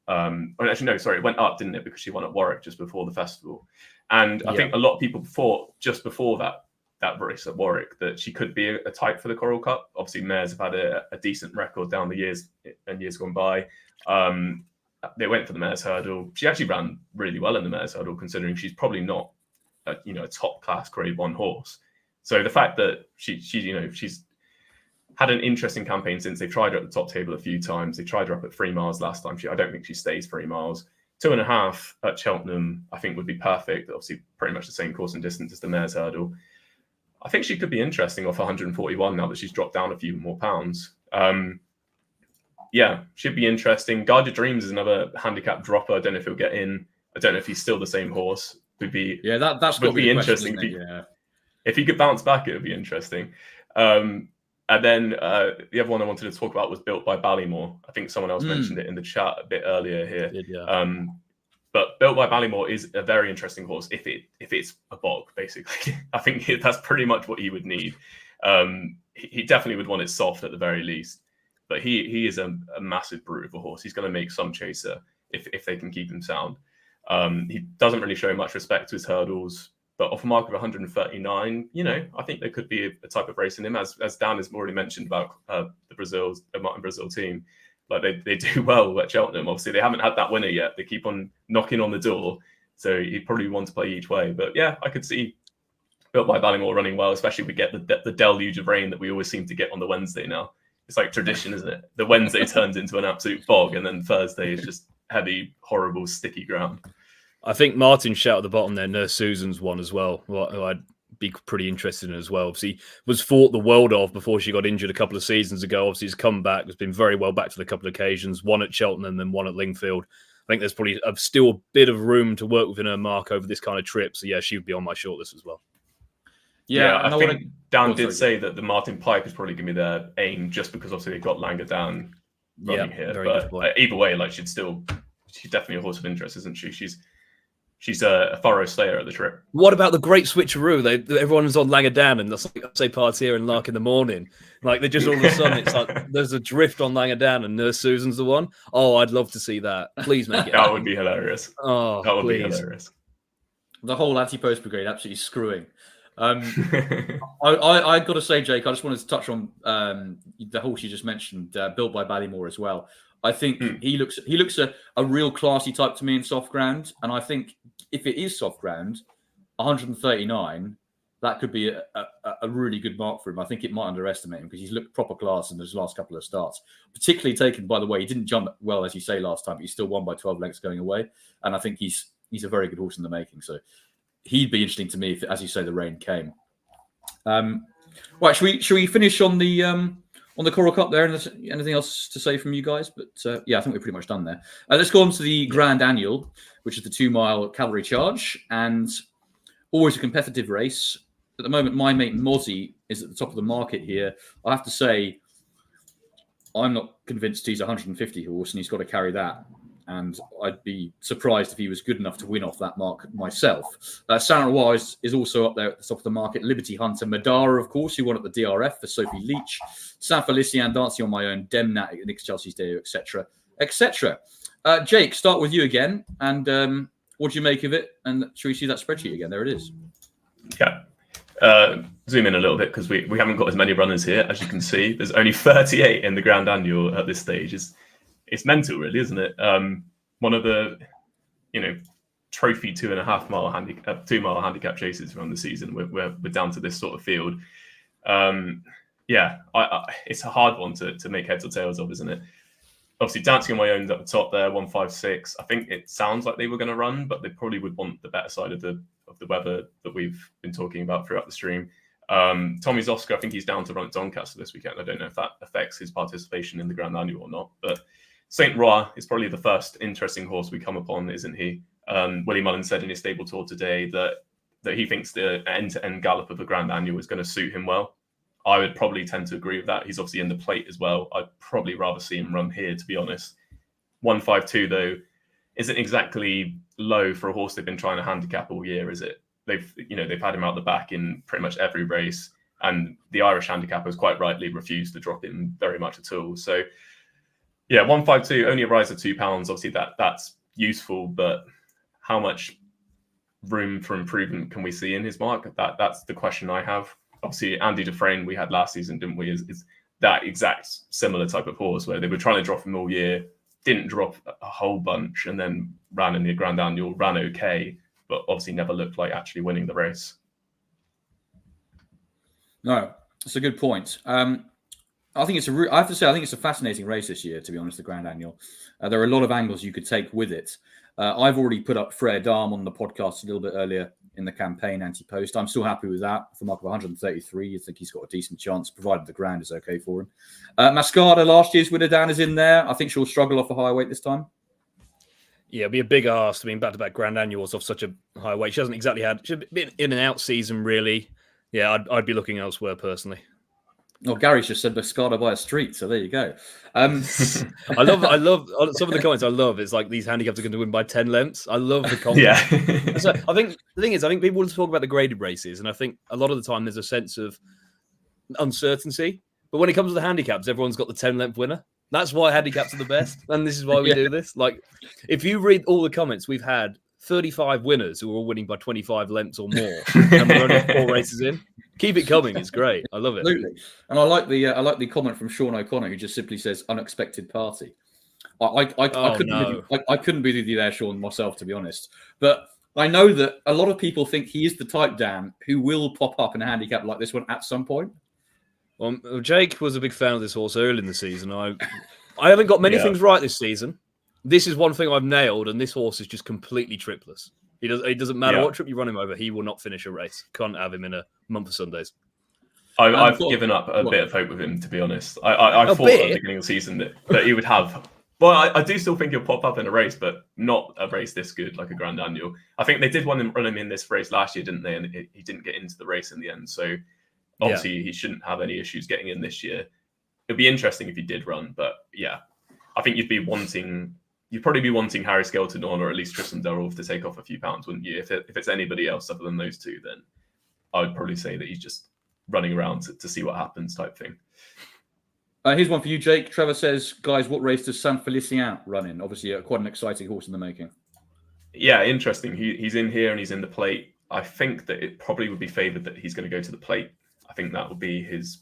[SPEAKER 2] Actually, no, sorry, it went up, didn't it? Because she won at Warwick just before the festival. And I think a lot of people thought just before that race at Warwick that she could be a type for the Coral Cup. Obviously, mares have had a decent record down the years and years gone by. They went for the mares hurdle. She actually ran really well in the mares hurdle, considering she's probably not a top class Grade 1 horse. So the fact that she's had an interesting campaign since they tried her at the top table a few times. They tried her up at 3 miles last time. I don't think she stays 3 miles. 2.5 at Cheltenham, I think, would be perfect. Obviously, pretty much the same course and distance as the mares hurdle. I think she could be interesting off 141 now that she's dropped down a few more pounds. Yeah, should be interesting. Guard Your Dreams is another handicap dropper. I don't know if he'll get in. I don't know if he's still the same horse. That's would be interesting. If he could bounce back, it would be interesting. And then the other one I wanted to talk about was Built by Ballymore. I think someone else mentioned it in the chat a bit earlier here. But Built by Ballymore is a very interesting horse if it's a bog, basically. I think that's pretty much what he would need. He definitely would want it soft at the very least. But he is a massive brute of a horse. He's going to make some chaser if they can keep him sound. He doesn't really show much respect to his hurdles. But off a mark of 139, I think there could be a type of race in him, as Dan has already mentioned about the Martin Brazil team. Like they do well at Cheltenham. Obviously, they haven't had that winner yet. They keep on knocking on the door. So he'd probably want to play each way. But yeah, I could see Built by Ballymore running well, especially if we get the deluge of rain that we always seem to get on the Wednesday now. It's like tradition, isn't it? The Wednesday turns into an absolute bog, and then Thursday is just heavy, horrible, sticky ground.
[SPEAKER 3] I think Martin shout at the bottom there, Nurse Susan's one as well, who I'd be pretty interested in as well. Obviously, was fought the world of before she got injured a couple of seasons ago. Obviously, he's come back, has been very well back to the couple of occasions, one at Cheltenham, then one at Lingfield. I think there's probably still a bit of room to work within her mark over this kind of trip. So, yeah, she would be on my shortlist as well.
[SPEAKER 2] Yeah, I think Dan did say that the Martin Pipe is probably going to be their aim just because obviously they've got Langer Dan running here. But either way, she's definitely a horse of interest, isn't she? She's a thorough slayer at the trip.
[SPEAKER 3] What about the great switcheroo? Everyone's on Langer Dan and say parts here and Lark in the morning. Like they just all of a sudden it's like there's a drift on Langer Dan and Nurse Susan's the one. Oh, I'd love to see that. Please make it.
[SPEAKER 2] That would be hilarious.
[SPEAKER 3] Oh,
[SPEAKER 2] that would be hilarious.
[SPEAKER 1] The whole Ante-Post brigade absolutely screwing. I got to say, Jake, I just wanted to touch on the horse you just mentioned, Built by Ballymore as well. I think he looks a real classy type to me in soft ground, and I think if it is soft ground, 139, that could be a really good mark for him. I think it might underestimate him because he's looked proper class in his last couple of starts, particularly taken, by the way, he didn't jump well, as you say, last time, but he still won by 12 lengths going away, and I think he's a very good horse in the making, so he'd be interesting to me if, as you say, the rain came. Right, should we finish on the Coral Cup there? And anything else to say from you guys? But yeah, I think we're pretty much done there. Let's go on to the Grand Annual, which is the 2-mile cavalry charge, and always a competitive race. At the moment, my mate Mozzie is at the top of the market here. I have to say, I'm not convinced he's a 150 horse, and he's got to carry that. And I'd be surprised if he was good enough to win off that mark myself. Saint Wise is also up there at the top of the market. Liberty Hunter, Madara, of course, who won at the DRF for Sophie Leach. Saint Felicien, Dancing on My Own, Demnat, Nick Chelsea's Deo, etc., etc. Jake, start with you again. And what do you make of it? And shall we see that spreadsheet again? There it is.
[SPEAKER 2] Yeah. Zoom in a little bit because we haven't got as many runners here. As you can see, there's only 38 in the Grand Annual at this stage. It's mental, really, isn't it? One of the, trophy 2.5-mile handicap, 2-mile handicap chases from the season. We're down to this sort of field. It's a hard one to make heads or tails of, isn't it? Obviously, Dancing on My Own at the top there, 156. I think it sounds like they were going to run, but they probably would want the better side of the weather that we've been talking about throughout the stream. Tommy's Oscar, I think he's down to run at Doncaster this weekend. I don't know if that affects his participation in the Grand Annual or not, but Saint Roy is probably the first interesting horse we come upon, isn't he? Willie Mullins said in his stable tour today that he thinks the end-to-end gallop of the Grand Annual is going to suit him well. I would probably tend to agree with that. He's obviously in the plate as well. I'd probably rather see him run here, to be honest. 152, though, isn't exactly low for a horse they've been trying to handicap all year, is it? They've had him out the back in pretty much every race, and the Irish handicappers quite rightly refused to drop him very much at all. So, yeah, 152, only a rise of £2. Obviously, that's useful, but how much room for improvement can we see in his mark? That's the question I have. Obviously, Andy Dufresne we had last season, didn't we? Is that exact similar type of horse where they were trying to drop him all year, didn't drop a whole bunch, and then ran in the Grand Annual, ran okay, but obviously never looked like actually winning the race.
[SPEAKER 1] No, that's a good point. I think I have to say, I think it's a fascinating race this year, to be honest, the Grand Annual. There are a lot of angles you could take with it. I've already put up Frere Dame on the podcast a little bit earlier in the campaign, Ante-Post. I'm still happy with that. For a mark of 133, I think he's got a decent chance, provided the ground is okay for him. Mascada, last year's winner, Dan, is in there. I think she'll struggle off a higher weight this time.
[SPEAKER 3] Yeah, it'll be a big ask. I mean, back-to-back Grand Annuals off such a high weight. She hasn't exactly had... She's been in and out season, really. Yeah, I'd be looking elsewhere, personally.
[SPEAKER 1] Oh, Gary's just said Mascada by a street, so there you go.
[SPEAKER 3] I love some of the comments. I love it's like these handicaps are going to win by 10 lengths. I love the comments.
[SPEAKER 2] Yeah.
[SPEAKER 3] So I think the thing is, I think people will talk about the graded races, and I think a lot of the time there's a sense of uncertainty. But when it comes to the handicaps, everyone's got the 10-length winner. That's why handicaps are the best, and this is why we do this. Like, if you read all the comments, we've had 35 winners who are all winning by 25 lengths or more, and we're only 4 races in. Keep it coming. It's great. I love it.
[SPEAKER 1] Absolutely. And I like the comment from Sean O'Connor, who just simply says unexpected party. I couldn't be with you there, Sean, myself, to be honest. But I know that a lot of people think he is the type, Dan, who will pop up in a handicap like this one at some point.
[SPEAKER 3] Well, Jake was a big fan of this horse early in the season. I haven't got many things right this season. This is one thing I've nailed, and this horse is just completely tripless. It doesn't matter what trip you run him over, he will not finish a race. Can't have him in a month of Sundays.
[SPEAKER 2] I've given up a bit of hope with him, to be honest. I thought at the beginning of the season that he would have. Well, I do still think he'll pop up in a race, but not a race this good, like a Grand Annual. I think they did run him in this race last year, didn't they? And he didn't get into the race in the end. So obviously he shouldn't have any issues getting in this year. It'd be interesting if he did run, but yeah, I think you'd probably be wanting Harry Skelton on, or at least Tristan Durrell to take off a few pounds, wouldn't you? If it's anybody else other than those two, then I would probably say that he's just running around to see what happens type thing.
[SPEAKER 1] Here's one for you, Jake. Trevor says, guys, what race does Saint Felicien run in? Obviously, quite an exciting horse in the making.
[SPEAKER 2] Yeah, interesting. He's in here and he's in the plate. I think that it probably would be favoured that he's going to go to the plate. I think that would be his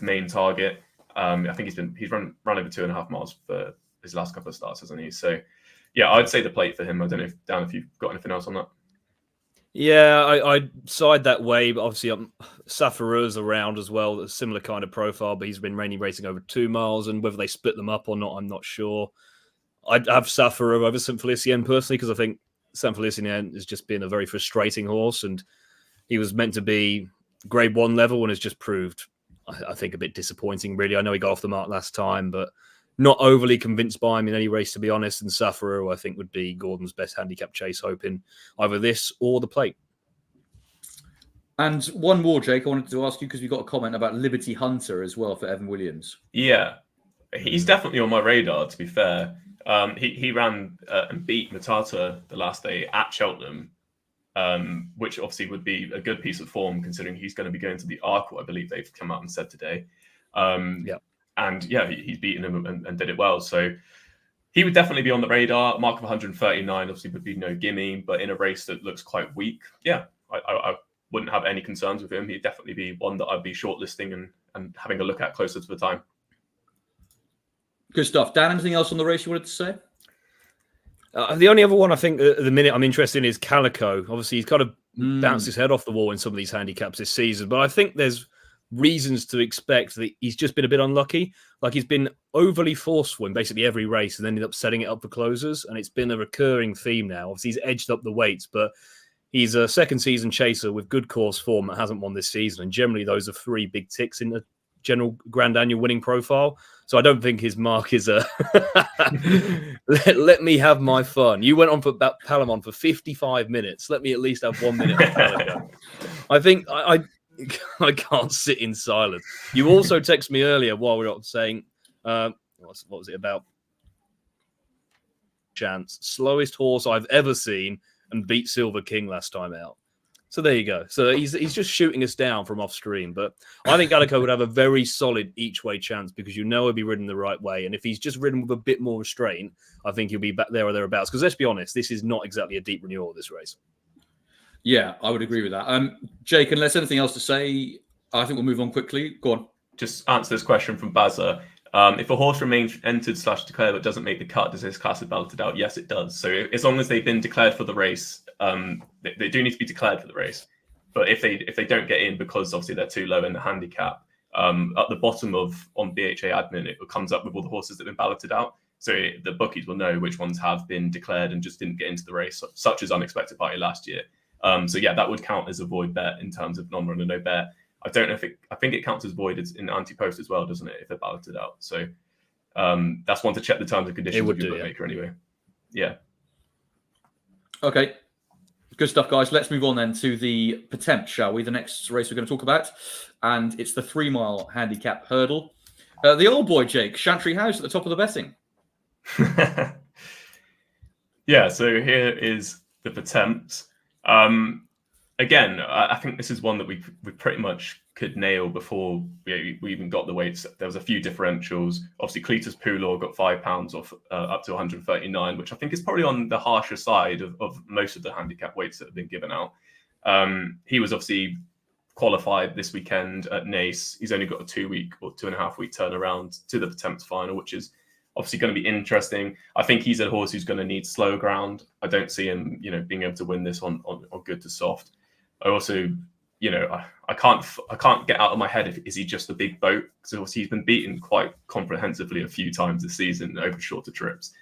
[SPEAKER 2] main target. I think he's run over 2.5 miles for his last couple of starts, hasn't he? So, yeah, I'd say the plate for him. I don't know, Dan, if you've got anything else on that.
[SPEAKER 3] Yeah, I'd side that way, but obviously Safaru's around as well, a similar kind of profile, but he's been racing over 2 miles, and whether they split them up or not, I'm not sure. I'd have Safaru over Saint Felicien personally, because I think Saint Felicien has just been a very frustrating horse, and he was meant to be Grade 1 level and has just proved, I think, a bit disappointing, really. I know he got off the mark last time, but not overly convinced by him in any race, to be honest. And Sufferer, who I think would be Gordon's best handicap chase, hoping either this or the plate.
[SPEAKER 1] And one more, Jake, I wanted to ask you, because we got a comment about Liberty Hunter as well for Evan Williams.
[SPEAKER 2] Yeah, he's definitely on my radar, to be fair. He ran and beat Matata the last day at Cheltenham, which obviously would be a good piece of form considering he's going to be going to the Arkle, I believe they've come out and said today. And yeah, he's beaten him and did it well. So he would definitely be on the radar. Mark of 139 obviously would be no gimme, but in a race that looks quite weak, yeah, I wouldn't have any concerns with him. He'd definitely be one that I'd be shortlisting and having a look at closer to the time.
[SPEAKER 1] Good stuff. Dan, anything else on the race you wanted to say?
[SPEAKER 3] The only other one I think at the minute I'm interested in is Calico. Obviously, he's kind of bounced his head off the wall in some of these handicaps this season, but I think there's reasons to expect that he's just been a bit unlucky. Like, he's been overly forceful in basically every race and ended up setting it up for closers, and it's been a recurring theme now. Obviously, he's edged up the weights, but he's a second season chaser with good course form that hasn't won this season, and generally those are 3 big ticks in the general Grand Annual winning profile. So I don't think his mark is a let me have my fun. You went on for Palamon for 55 minutes. Let me at least have 1 minute of Calico. I think I can't sit in silence. You also texted me earlier while we were saying, what was it about? Chance, slowest horse I've ever seen, and beat Silver King last time out. So there you go. So he's just shooting us down from off screen. But I think Calico would have a very solid each way chance because he'll be ridden the right way. And if he's just ridden with a bit more restraint, I think he'll be back there or thereabouts. Because let's be honest, this is not exactly a deep renewal of this race.
[SPEAKER 1] Yeah, I would agree with that. Jake, unless anything else to say, I think we'll move on quickly. Go on.
[SPEAKER 2] Just answer this question from Bazza. If a horse remains entered/declared but doesn't make the cut, does his class is balloted out? Yes, it does. So as long as they've been declared for the race, they do need to be declared for the race. But if they don't get in because obviously they're too low in the handicap, at the bottom on BHA admin, it comes up with all the horses that have been balloted out. So the bookies will know which ones have been declared and just didn't get into the race, such as Unexpected Party last year. So yeah, that would count as a void bet in terms of non-runner no bet. I don't know I think it counts as void in Ante-Post as well, doesn't it? If they're balloted out. So that's one to check the terms and conditions with your bookmaker anyway. Yeah.
[SPEAKER 1] Okay. Good stuff, guys. Let's move on then to the Pertemps, shall we? The next race we're going to talk about. And it's the 3 mile handicap hurdle. The old boy, Jake, Chantry House at the top of the betting.
[SPEAKER 2] Yeah, so here is the Pertemps. Again, I think this is one that we pretty much could nail before we even got the weights. There was a few differentials. Obviously, Cletus Poulor got £5 off up to 139, which I think is probably on the harsher side of most of the handicap weights that have been given out. He was obviously qualified this weekend at Nace. He's only got a 2-week or 2.5 week turnaround to the Pertemps final, which is obviously going to be interesting. I think he's a horse who's going to need slow ground. I don't see him, being able to win this on good to soft. I also, I can't get out of my head is he just a big boat? Because obviously he's been beaten quite comprehensively a few times this season over shorter trips.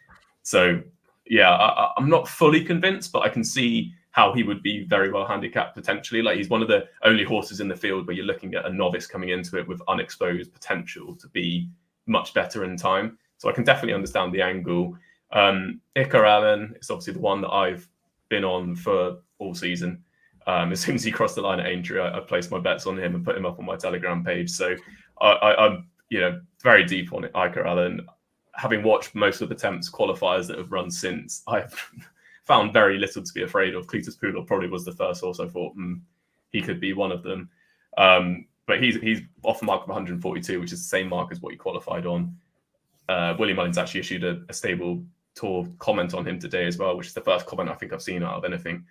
[SPEAKER 2] So yeah, I'm not fully convinced, but I can see how he would be very well handicapped potentially. Like, he's one of the only horses in the field where you're looking at a novice coming into it with unexposed potential to be much better in time. So I can definitely understand the angle. Iker Allen is obviously the one that I've been on for all season. As soon as he crossed the line at Aintree, I placed my bets on him and put him up on my Telegram page. So I'm very deep on Iker Allen. Having watched most of the Pertemps qualifiers that have run since, I've found very little to be afraid of. Cletus Poulor probably was the first horse I thought he could be one of them. But he's off the mark of 142, which is the same mark as what he qualified on. William Mullins actually issued a stable tour comment on him today as well, which is the first comment I think I've seen out of anything,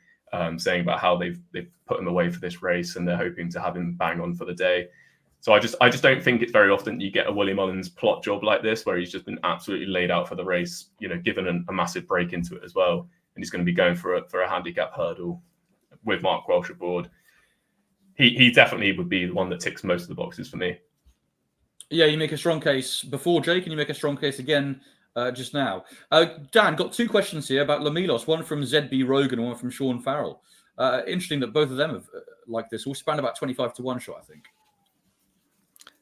[SPEAKER 2] saying about how they've put him away for this race and they're hoping to have him bang on for the day. So I just don't think it's very often you get a William Mullins plot job like this, where he's just been absolutely laid out for the race, given a massive break into it as well, and he's going to be going for a handicap hurdle with Mark Welsh aboard. He definitely would be the one that ticks most of the boxes for me.
[SPEAKER 1] Yeah, you make a strong case before, Jake, and you make a strong case again just now. Dan, got 2 questions here about Lamilos, one from ZB Rogan and one from Sean Farrell. Interesting that both of them have like this. All span about 25 to 1 shot, I think.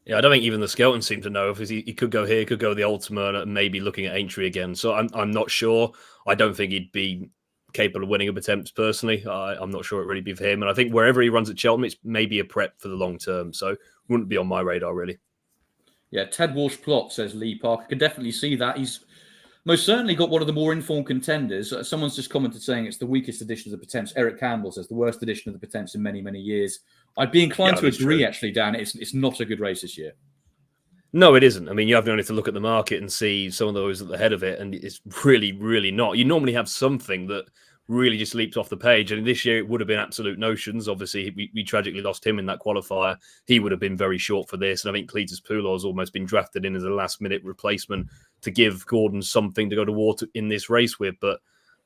[SPEAKER 3] Yeah, I don't think even the Skelton seem to know if he could go here, could go the Ultima, and maybe looking at Aintree again. So I'm not sure. I don't think he'd be capable of winning a Pertemps personally. I'm not sure it really be for him. And I think wherever he runs at Cheltenham, it's maybe a prep for the long term. So wouldn't be on my radar really.
[SPEAKER 1] Yeah, Ted Walsh plot, says Lee Parker. Could definitely see that. He's most certainly got one of the more informed contenders. Someone's just commented saying it's the weakest edition of the Pertemps. Eric Campbell says the worst edition of the Pertemps in many, many years. I'd be inclined to agree,
[SPEAKER 3] true.
[SPEAKER 1] actually, Dan. It's not a good race this year.
[SPEAKER 3] No, it isn't. I mean, you have only to look at the market and see some of those at the head of it, and it's really, really not. You normally have something that really just leaps off the page, and this year it would have been Absolute Notions. Obviously, we tragically lost him in that qualifier. He would have been very short for this, and I think Cletus Poulor has almost been drafted in as a last-minute replacement to give Gordon something to go to war in this race with, but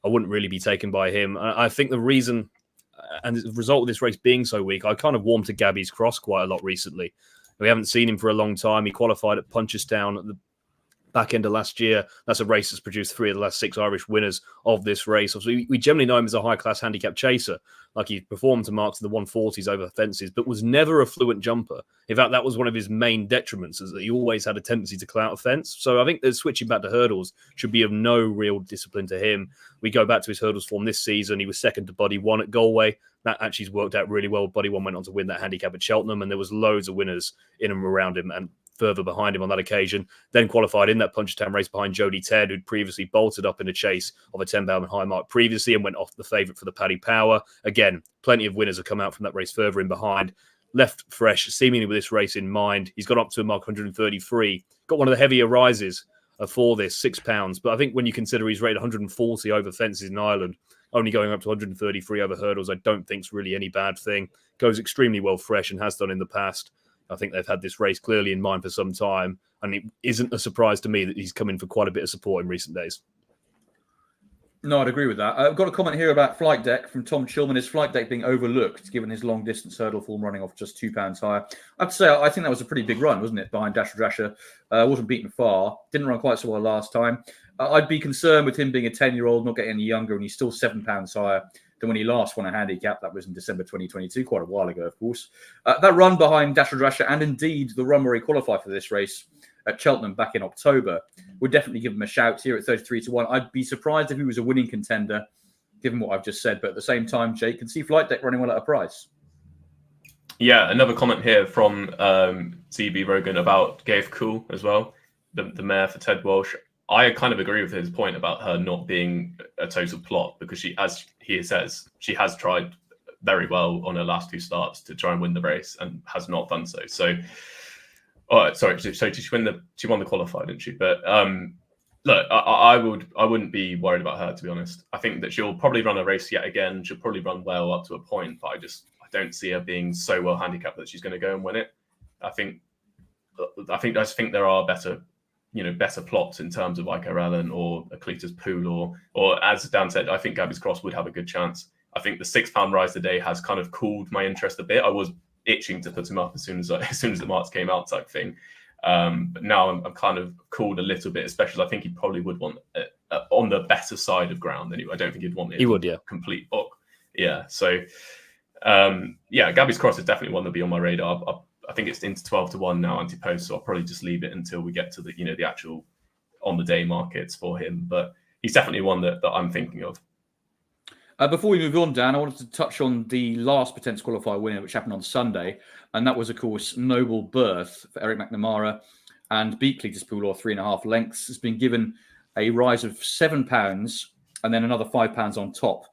[SPEAKER 3] I wouldn't really be taken by him. I think the reason, and the result of this race being so weak, I kind of warmed to Gabby's Cross quite a lot recently. We haven't seen him for a long time. He qualified at Punchestown at the back end of last year. That's a race that's produced 3 of the last 6 Irish winners of this race. So we generally know him as a high-class handicap chaser. Like he performed to marks in the 140s over fences, but was never a fluent jumper. In fact, that was one of his main detriments, is that he always had a tendency to clout a fence. So I think that switching back to hurdles should be of no real discipline to him. We go back to his hurdles form this season. He was second to Buddy 1 at Galway. That actually has worked out really well. Buddy 1 went on to win that handicap at Cheltenham, and there was loads of winners in and around him and further behind him on that occasion. Then qualified in that Punchestown race behind Jody Ted, who'd previously bolted up in a chase of a 10-pound high mark previously and went off the favourite for the Paddy Power. Again, plenty of winners have come out from that race further in behind. Left fresh, seemingly with this race in mind. He's got up to a mark 133. Got one of the heavier rises for this, £6. But I think when you consider he's rated 140 over fences in Ireland, only going up to 133 over hurdles, I don't think is really any bad thing. Goes extremely well fresh and has done in the past. I think they've had this race clearly in mind for some time, and it isn't a surprise to me that he's come in for quite a bit of support in recent days.
[SPEAKER 1] No, I'd agree with that. I've got a comment here about Flight Deck from Tom Chilman. Is Flight Deck being overlooked given his long distance hurdle form running off just £2 higher? I have to say, I think that was a pretty big run, wasn't it, behind Dasher Drasher? Wasn't beaten far. Didn't run quite so well last time. I'd be concerned with him being a 10-year-old, not getting any younger, and he's still £7 higher than when he last won a handicap. That was in December 2022, quite a while ago, of course. That run behind Dasher Drasher, and indeed the run where he qualified for this race at Cheltenham back in October, would definitely give him a shout here at 33 to 1. I'd be surprised if he was a winning contender, given what I've just said. But at the same time, Jake, can see Flight Deck running well at a price.
[SPEAKER 2] Yeah, another comment here from CB Rogan about Gaeve Cool as well, the mare for Ted Walsh. I kind of agree with his point about her not being a total plot, because she, as he says, she has tried very well on her last 2 starts to try and win the race and has not done so. So, sorry, so she won the qualifier, didn't she? But look, I wouldn't be worried about her, to be honest. I think that she'll probably run a race yet again. She'll probably run well up to a point, but I don't see her being so well handicapped that she's going to go and win it. I just think there are better plots in terms of like Ellen or a Cletus Pool or as Dan said, I think Gabby's Cross would have a good chance. I think the £6 rise today has kind of cooled my interest a bit. I was itching to put him up as soon as the marks came out, type thing. But now I'm kind of cooled a little bit, especially I think he probably would want it on the better side of ground anyway. I don't think he'd want it.
[SPEAKER 3] He would, yeah.
[SPEAKER 2] Complete book. Yeah. So Gabby's Cross is definitely one that'll be on my radar. I think it's into 12 to 1 now, Ante-Post, so I'll probably just leave it until we get to the actual on the day markets for him. But he's definitely one that I'm thinking of.
[SPEAKER 1] Before we move on, Dan, I wanted to touch on the last Pertemps qualifier winner, which happened on Sunday, and that was, of course, Noble Birth for Eric McNamara, and beat Cletus Poulor 3.5 lengths. Has been given a rise of £7 and then another £5 on top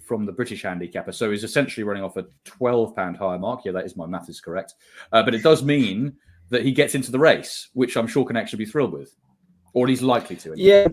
[SPEAKER 1] from the British handicapper. So he's essentially running off a £12 higher mark. Yeah, that is, my math is correct. But it does mean that he gets into the race, which I'm sure can actually be thrilled with, or he's likely to.
[SPEAKER 3] Anyway.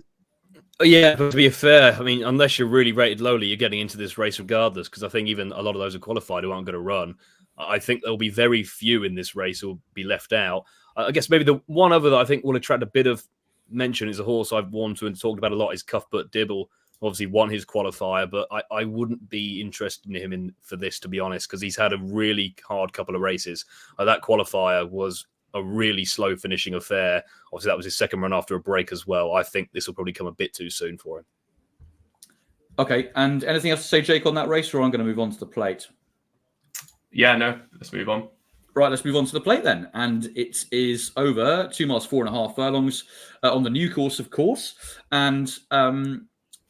[SPEAKER 3] Yeah, but to be fair, I mean, unless you're really rated lowly, you're getting into this race regardless, because I think even a lot of those are qualified who aren't going to run. I think there'll be very few in this race who will be left out. I guess maybe the one other that I think will attract a bit of mention is a horse I've warmed to and talked about a lot is Cuthbert Dibble. Obviously won his qualifier, but I wouldn't be interested in him for this, to be honest, because he's had a really hard couple of races. That qualifier was a really slow finishing affair. Obviously, that was his second run after a break as well. I think this will probably come a bit too soon for him.
[SPEAKER 1] Okay, and anything else to say, Jake, on that race, or I'm going to move on to the plate?
[SPEAKER 2] Yeah, no, let's move on.
[SPEAKER 1] Right, let's move on to the plate then. And it is over 2 miles, 4.5 furlongs on the new course, of course. And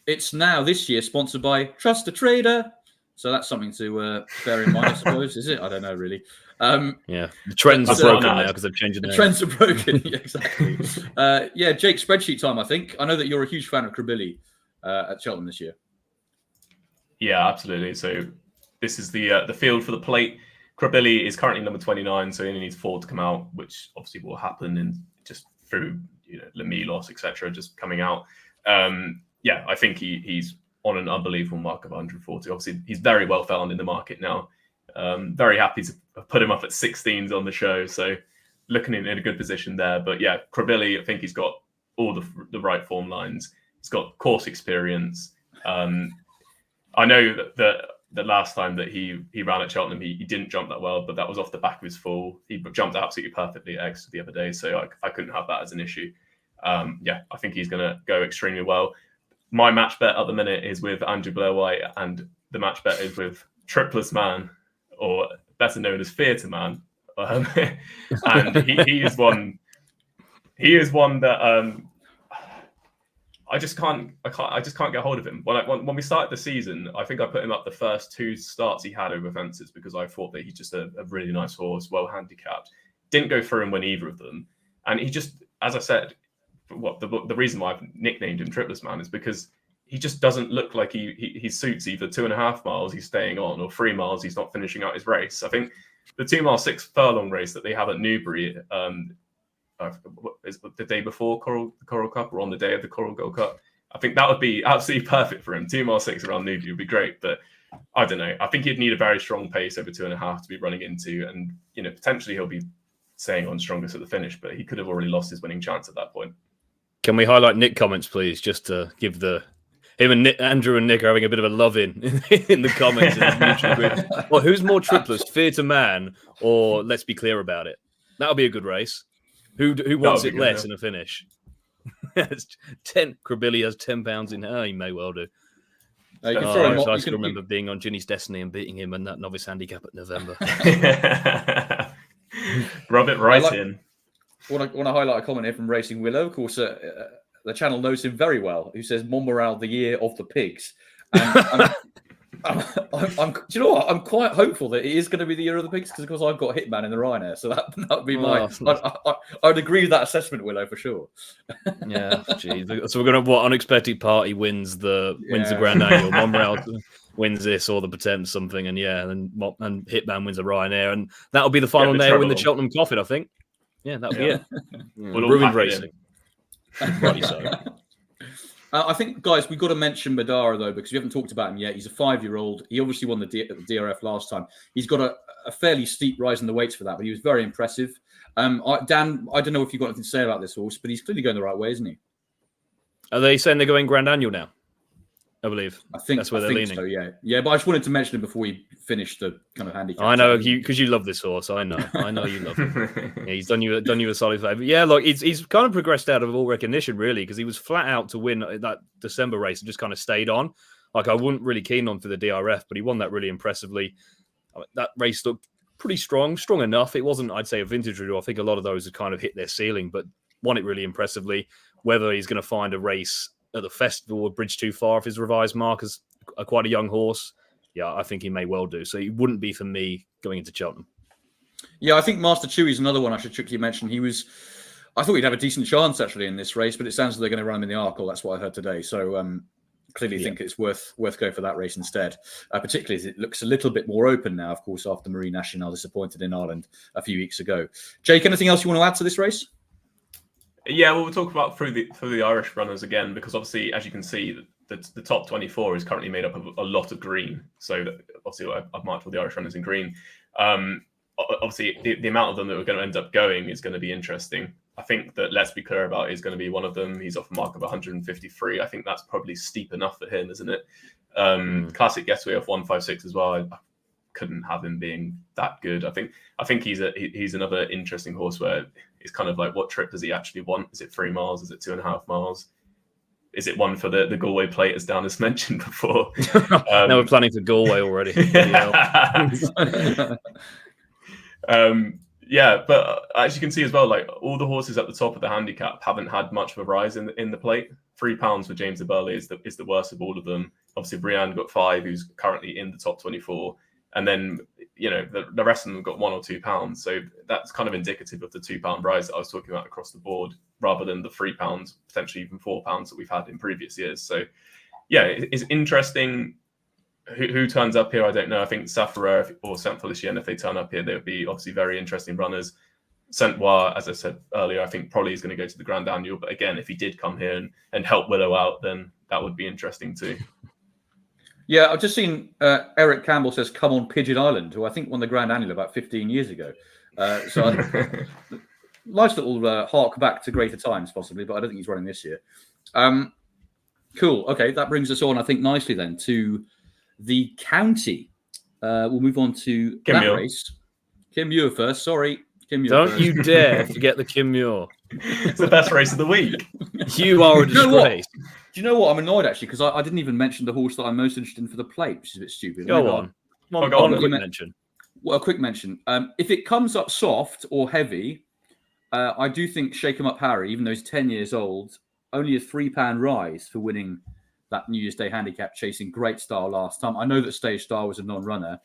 [SPEAKER 1] it's now this year sponsored by Trust a Trader. So that's something to bear in mind, I suppose, is it? I don't know, really.
[SPEAKER 3] Yeah, the trends are broken now because they've changed the name.
[SPEAKER 1] Trends are broken, yeah, exactly. Jake, spreadsheet time, I think. I know that you're a huge fan of Krabilly at Cheltenham this year.
[SPEAKER 2] Yeah, absolutely. So this is the field for the plate. Krabilly is currently number 29, so he only needs 4 to come out, which obviously will happen in just through Lemilos, etc., just coming out. I think he's on an unbelievable mark of 140. Obviously, he's very well found in the market now. Very happy to put him up at 16s on the show, so looking in a good position there. But yeah, Krabilly, I think he's got all the right form lines. He's got course experience. I know that the last time that he ran at Cheltenham, he didn't jump that well, but that was off the back of his fall. He jumped absolutely perfectly at Exeter the other day, so I couldn't have that as an issue. I think he's going to go extremely well. My match bet at the minute is with Andrew Blair-White, and the match bet is with Tripless Man, or better known as Theatre Man. And he is one. He is one that I just can't get hold of him. When we started the season, I think I put him up the first 2 starts he had over fences because I thought that he's just a really nice horse, well handicapped. Didn't go through and win either of them, and he just, as I said, the reason why I've nicknamed him Tripless Man is because he just doesn't look like he suits either 2.5 miles he's staying on or 3 miles he's not finishing out his race. I think the 2 mile 6 furlong race that they have at Newbury. Is the day before the Coral Cup or on the day of the Coral Gold Cup? I think that would be absolutely perfect for him. 2 mile 6 around Newbury would be great, but I don't know. I think he'd need a very strong pace over 2.5 to be running into, and potentially he'll be staying on strongest at the finish, but he could have already lost his winning chance at that point.
[SPEAKER 3] Can we highlight Nick comments, please, just to give him and Andrew and Nick are having a bit of a love-in in the comments. Well, who's more triplets, Theatre Man, or Let's Be Clear About It? That'll be a good race. Who wants it less in a finish? Krabilly has £10 in her. He may well do. I still remember being on Ginny's Destiny and beating him in that novice handicap at November.
[SPEAKER 2] Rub it right in.
[SPEAKER 1] I want to highlight a comment here from Racing Willow. Of course, the channel knows him very well, who says Montmoral, the year of the pigs. And do you know what? I'm quite hopeful that it is going to be the year of the pigs because I've got Hitman in the Ryanair, so that would be my. I'd agree with that assessment, Willow, for sure.
[SPEAKER 3] Yeah, geez. So we're going to unexpected party wins the Grand Annual. Montmoral wins this or the Pertemps something, and and Hitman wins the Ryanair, and that'll be the final nail in the Cheltenham coffin, I think. Yeah, that'll be it. Ruined racing. Rightly so.
[SPEAKER 1] I think, guys, we've got to mention Madara, though, because we haven't talked about him yet. He's a 5-year-old. He obviously won the DRF last time. He's got a fairly steep rise in the weights for that, but he was very impressive. Dan, I don't know if you've got anything to say about this horse, but he's clearly going the right way, isn't he?
[SPEAKER 3] Are they saying they're going Grand Annual now? I believe. I think that's where they're leaning.
[SPEAKER 1] So, yeah. But I just wanted to mention him before we finish the kind of handicap.
[SPEAKER 3] I know because you love this horse. I know you love him. Yeah, he's done you a solid favour. Yeah, look, he's kind of progressed out of all recognition, really, because he was flat out to win that December race and just kind of stayed on. Like, I wasn't really keen on for the DRF, but he won that really impressively. That race looked pretty strong enough. It wasn't, I'd say, a vintage rule. I think a lot of those had kind of hit their ceiling, but won it really impressively. Whether he's going to find a race at the festival or bridge too far if his revised mark is quite a young horse, I think he may well do. So he wouldn't be for me going into Cheltenham. Yeah,
[SPEAKER 1] I think Master Chewy is another one I should quickly mention. I thought he'd have a decent chance actually in this race, but it sounds like they're going to run him in the Arkle. That's what I heard today. So clearly think it's worth going for that race instead, particularly as it looks a little bit more open now, of course, after Marie Nationale disappointed in Ireland a few weeks ago. Jake, anything else you want to add to this race?
[SPEAKER 2] Yeah, well, we'll talk about through the Irish runners again, because obviously, as you can see, the top 24 is currently made up of a lot of green. So obviously, I've marked all the Irish runners in green. Obviously, the amount of them that we're going to end up going is going to be interesting. I think that Let's Be Clear About is going to be one of them. He's off a mark of 153. I think that's probably steep enough for him, isn't it? Classic Getaway off 156 as well. I couldn't have him being that good. I think he's another interesting horse where it's kind of like, what trip does he actually want? Is it 3 miles? Is it 2.5 miles? is it one for the Galway plate, as Dan has mentioned before?
[SPEAKER 3] Now we're planning for Galway already.
[SPEAKER 2] Yeah, but as you can see as well, like all the horses at the top of the handicap haven't had much of a rise in the plate. £3 for James Burley is the worst of all of them. Obviously, Brienne got 5, who's currently in the top 24, and then the rest of them have got £1 or £2. So that's kind of indicative of the £2 rise that I was talking about across the board, rather than the £3, potentially even £4 that we've had in previous years. So yeah, it's interesting. Who turns up here, I don't know. I think Safara or Saint Felicien, if they turn up here, they would be obviously very interesting runners. Saint-Ouen, as I said earlier, I think probably is going to go to the Grand Annual. But again, if he did come here and help Willow out, then that would be interesting too.
[SPEAKER 1] Yeah, I've just seen Eric Campbell says, come on Pigeon Island, who I think won the Grand Annual about 15 years ago. Nice little hark back to greater times, possibly, but I don't think he's running this year. Cool. Okay, that brings us on, I think, nicely then to the county. We'll move on to
[SPEAKER 2] Kim Muir.
[SPEAKER 1] race. Kim Muir first. Sorry, Kim Muir.
[SPEAKER 3] Don't
[SPEAKER 1] first.
[SPEAKER 3] you dare forget the Kim Muir.
[SPEAKER 2] It's the best race of the week.
[SPEAKER 3] You are a
[SPEAKER 1] You know what?
[SPEAKER 3] disgrace.
[SPEAKER 1] Do you know what? I'm annoyed actually because I didn't even mention the horse that I'm most interested in for the plate, which is a bit stupid.
[SPEAKER 3] Go on.
[SPEAKER 2] Go on,
[SPEAKER 3] One
[SPEAKER 2] then.
[SPEAKER 3] quick mention.
[SPEAKER 1] Well, a quick mention. If it comes up soft or heavy, I do think Shake 'em Up Harry, even though he's 10 years old, only a £3 rise for winning that New Year's Day handicap, chasing Great Star last time. I know that Stage Star was a non-runner,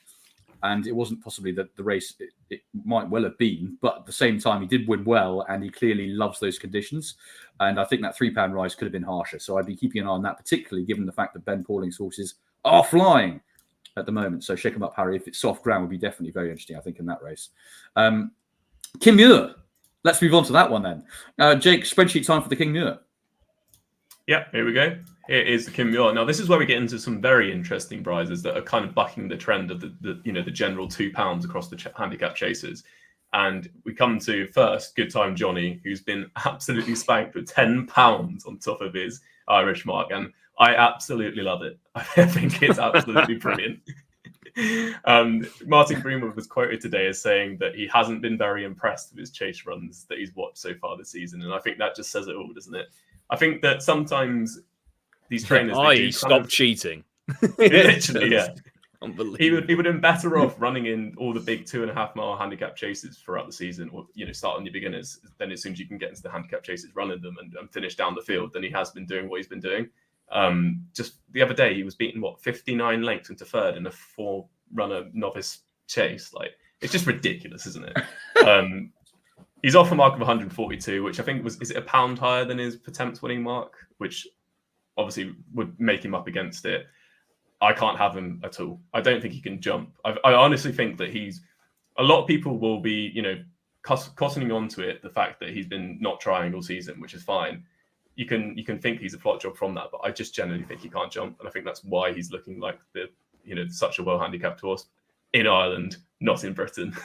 [SPEAKER 1] and it wasn't possibly the race it might well have been, but at the same time, he did win well, and he clearly loves those conditions. And I think that £3 rise could have been harsher. So I'd be keeping an eye on that, particularly given the fact that Ben Pauling's horses are flying at the moment. So Shake 'em Up Harry, if it's soft ground, would be definitely very interesting, I think, in that race. Kim Muir. Let's move on to that one then. Jake, spreadsheet time for the King Muir.
[SPEAKER 2] Yeah, here we go. Here is the Kim Muir. Now, this is where we get into some very interesting prizes that are kind of bucking the trend of the general £2 across the handicap chasers. And we come to first, Good Time Johnny, who's been absolutely spanked with £10 on top of his Irish mark. And I absolutely love it. I think it's absolutely brilliant. Martin Greenwood was quoted today as saying that he hasn't been very impressed with his chase runs that he's watched so far this season. And I think that just says it all, doesn't it? I think that sometimes these trainers...
[SPEAKER 3] stop cheating.
[SPEAKER 2] Literally, yeah.
[SPEAKER 3] Unbelievable.
[SPEAKER 2] He would have been better off running in all the big 2.5 mile handicap chases throughout the season, or start on your beginners. Then as soon as you can get into the handicap chases, running them and finish down the field, than he has been doing what he's been doing. Just the other day, he was beaten 59 lengths into third in a 4-runner novice chase. Like, it's just ridiculous, isn't it? He's off a mark of 142, which I think is it a pound higher than his Pertemps winning mark, which obviously would make him up against it. I can't have him at all. I don't think he can jump. I honestly think that a lot of people will be, costing onto it, the fact that he's been not trying all season, which is fine. You can think he's a flop job from that, but I just generally think he can't jump. And I think that's why he's looking like such a well handicapped horse in Ireland, not in Britain.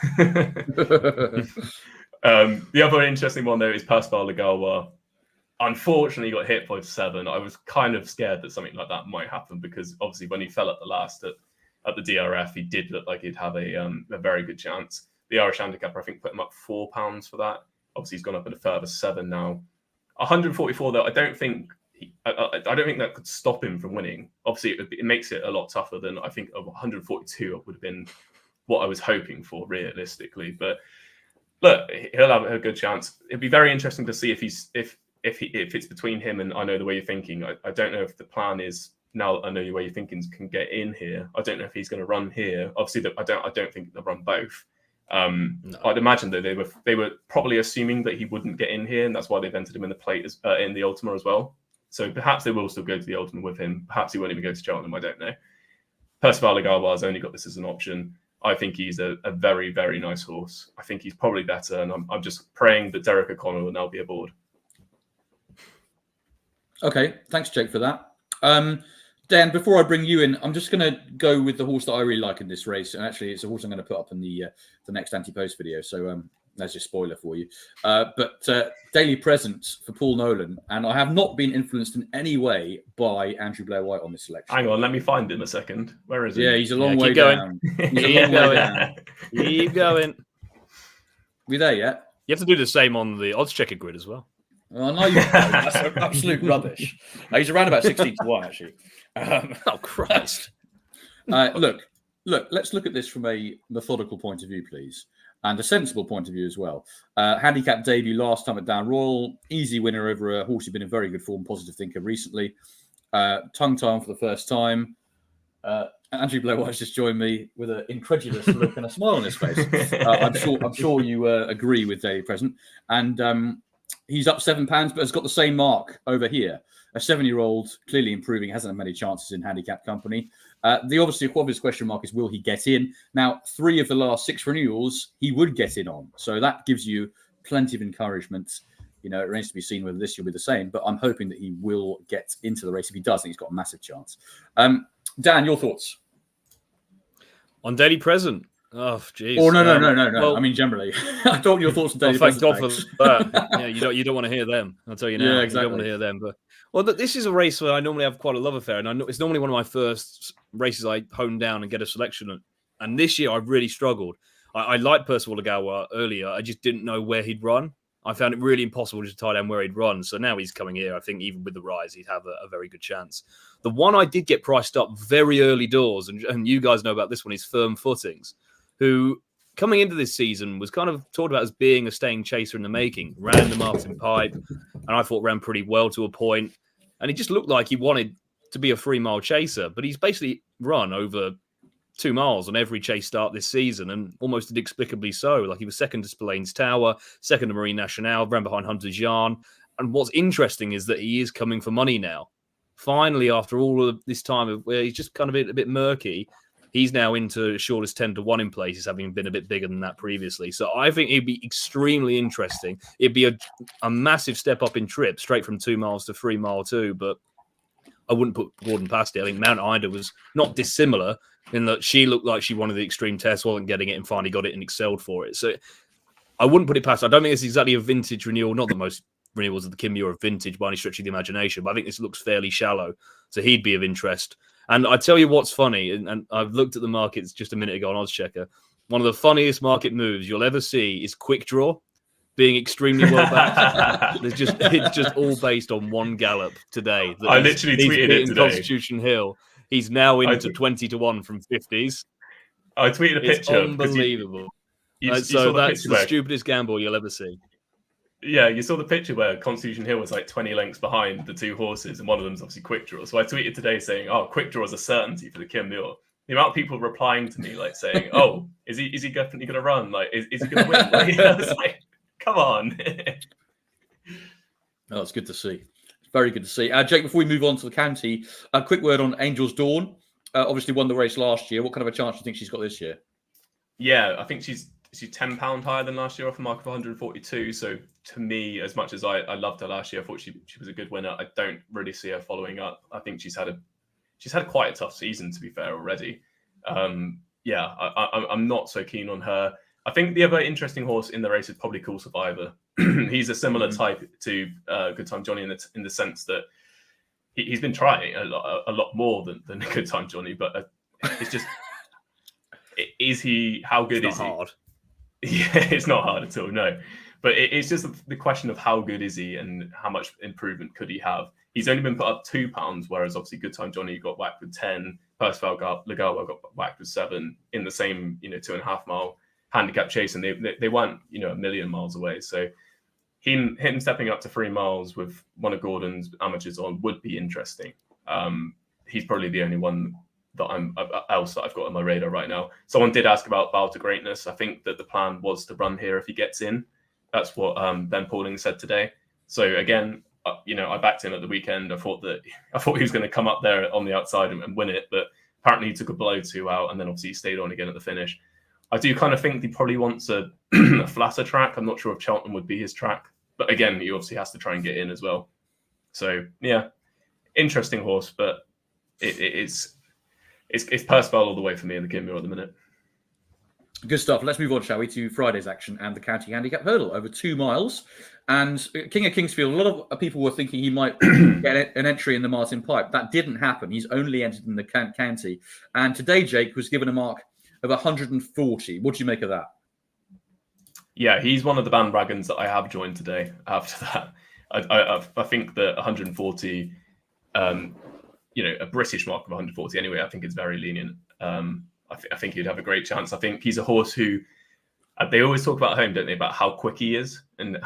[SPEAKER 2] The other interesting one, though, is Percival Legalwa. Unfortunately, got hit by 7. I was kind of scared that something like that might happen because obviously when he fell at the last at the DRF, he did look like he'd have a very good chance. The Irish handicapper, I think, put him up £4 for that. Obviously, he's gone up at a further 7 now. 144, though, I don't think that could stop him from winning. Obviously, it makes it a lot tougher than I think of 142 would have been what I was hoping for realistically. But look, he'll have a good chance. It'd be very interesting to see if it's between him and I Know the Way You're Thinking. I don't know if the plan is now I Know the Way You're Thinking can get in here. I don't know if he's going to run here. Obviously, I don't think they'll run both. No. I'd imagine that they were probably assuming that he wouldn't get in here, and that's why they've entered him in the plate in the Ultima as well. So perhaps they will still go to the Ultima with him. Perhaps he won't even go to Cheltenham. I don't know. Percival Legalwa has only got this as an option. I think he's a very, very nice horse. I think he's probably better, and I'm just praying that Derek O'Connor will now be aboard. Okay,
[SPEAKER 1] thanks, Jake, for that. Dan, before I bring you in, I'm just going to go with the horse that I really like in this race. And actually, it's a horse I'm going to put up in the next Ante-Post video. So that's your spoiler for you. But Daily Presence for Paul Nolan. And I have not been influenced in any way by Andrew Blair White on this selection.
[SPEAKER 2] Hang on, let me find him a second. Where is he?
[SPEAKER 1] Yeah, he's a long way down.
[SPEAKER 3] Keep going. Keep going.
[SPEAKER 1] We there yet?
[SPEAKER 3] You have to do the same on the odds checker grid as well.
[SPEAKER 1] Oh, no, you don't. That's absolute rubbish. He's around about 16-1, actually.
[SPEAKER 3] Oh, Christ.
[SPEAKER 1] Look, let's look at this from a methodical point of view, please, and a sensible point of view as well. Handicap debut last time at Down Royal, easy winner over a horse who's been in very good form, positive thinker recently. Tongue tie on for the first time. Andrew Blair has just joined me with an incredulous look and a smile on his face. I'm sure you agree with Daily Present, and he's up £7, but has got the same mark over here. A 7-year-old, clearly improving, hasn't had many chances in handicap company. The obvious question mark is, will he get in? Now, 3 of the last 6 renewals, he would get in on. So that gives you plenty of encouragement. You know, it remains to be seen whether this will be the same, but I'm hoping that he will get into the race. If he does, I think he's got a massive chance. Dan, your thoughts?
[SPEAKER 3] On Daily Present? Oh, jeez.
[SPEAKER 1] Oh, no. Well, I mean, generally. I thought your thoughts on Daily Present.
[SPEAKER 3] Thank God for that. Yeah, you don't want to hear them. I'll tell you now.
[SPEAKER 1] Yeah, exactly.
[SPEAKER 3] You don't want to hear them. But this is a race where I normally have quite a love affair, and I know it's normally one of my first races I hone down and get a selection. And this year I've really struggled. I liked Percival Legawa earlier. I just didn't know where he'd run. I found it really impossible to tie down where he'd run. So now he's coming here. I think even with the rise, he'd have a very good chance. The one I did get priced up very early doors, and you guys know about this one, is Firm Footings, who coming into this season was kind of talked about as being a staying chaser in the making. Ran the Martin Pipe, and I thought ran pretty well to a point. And he just looked like he wanted to be a 3-mile chaser, but he's basically run over 2 miles on every chase start this season, and almost inexplicably so. Like, he was second to Spillane's Tower, second to Marine Nationale, ran behind Hunter's Yarn. And what's interesting is that he is coming for money now. Finally, after all of this time where he's just kind of a bit murky, he's now into shortest 10-1 in places, having been a bit bigger than that previously. So I think it'd be extremely interesting. It'd be a massive step up in trip, straight from 2 miles to 3 mile 2, but I wouldn't put Gordon past it. I think Mount Ida was not dissimilar in that she looked like she wanted the extreme test, wasn't getting it, and finally got it and excelled for it. So I wouldn't put it past. I don't think it's exactly a vintage renewal. Not that most renewals of the Kim Muir are vintage by any stretch of the imagination, but I think this looks fairly shallow. So he'd be of interest. And I tell you what's funny, and I've looked at the markets just a minute ago on Oddschecker. One of the funniest market moves you'll ever see is Quick Draw being extremely well backed. It's just all based on one gallop today.
[SPEAKER 2] I literally tweeted it today.
[SPEAKER 3] Constitution Hill. He's now into 20-1 from 50s.
[SPEAKER 2] I tweeted a picture.
[SPEAKER 3] It's unbelievable. So that's the stupidest gamble you'll ever see.
[SPEAKER 2] Yeah, you saw the picture where Constitution Hill was like 20 lengths behind the 2 horses, and one of them's obviously Quick Draw. So I tweeted today saying, "Oh, Quick Draw is a certainty for the Kim Muir." The amount of people replying to me, like saying, "Oh, is he definitely going to run? Like, is he going to win?" Like, I was like, "Come on."
[SPEAKER 1] Oh, it's good to see. It's very good to see. Jake, before we move on to the county, a quick word on Angel's Dawn. Obviously won the race last year. What kind of a chance do you think she's got this year?
[SPEAKER 2] Yeah, I think she's £10 higher than last year off a mark of 142. So to me, as much as I loved her last year, I thought she was a good winner. I don't really see her following up. I think she's had quite a tough season, to be fair, already. I'm not so keen on her. I think the other interesting horse in the race is probably Cool Survivor. He's a similar type to Good Time Johnny in the sense that he's been trying a lot more than Good Time Johnny, but it's just, is he? How good is he?
[SPEAKER 3] Hard.
[SPEAKER 2] Yeah, it's not hard at all, no. But it's just the question of how good is he and how much improvement could he have. He's only been put up £2, whereas obviously Good Time Johnny got whacked with 10. Percival Legawa got whacked with 7 in the same 2.5 mile handicap chase, and they weren't a million miles away. So him stepping up to 3 miles with one of Gordon's amateurs on would be interesting. He's probably the only one that I've got on my radar right now. Someone did ask about Bow to Greatness. I think that the plan was to run here if he gets in. That's what Ben Pauling said today. So again, I backed him at the weekend. I thought he was going to come up there on the outside and win it, but apparently he took a blow 2 out, and then obviously he stayed on again at the finish. I do kind of think he probably wants a flatter track. I'm not sure if Cheltenham would be his track, but again, he obviously has to try and get in as well. So yeah, interesting horse, but it's Percival all the way for me in the Kim Muir at the minute.
[SPEAKER 1] Good stuff. Let's move on, shall we, to Friday's action and the county handicap hurdle over 2 miles. And King of Kingsfield, a lot of people were thinking he might get an entry in the Martin Pipe. That didn't happen. He's only entered in the county. And today, Jake was given a mark of 140. What do you make of that?
[SPEAKER 2] Yeah, he's one of the bandwagons that I have joined today after that. I think that 140, a British mark of 140 anyway, I think is very lenient. I think he'd have a great chance. I think he's a horse who they always talk about at home, don't they, about how quick he is and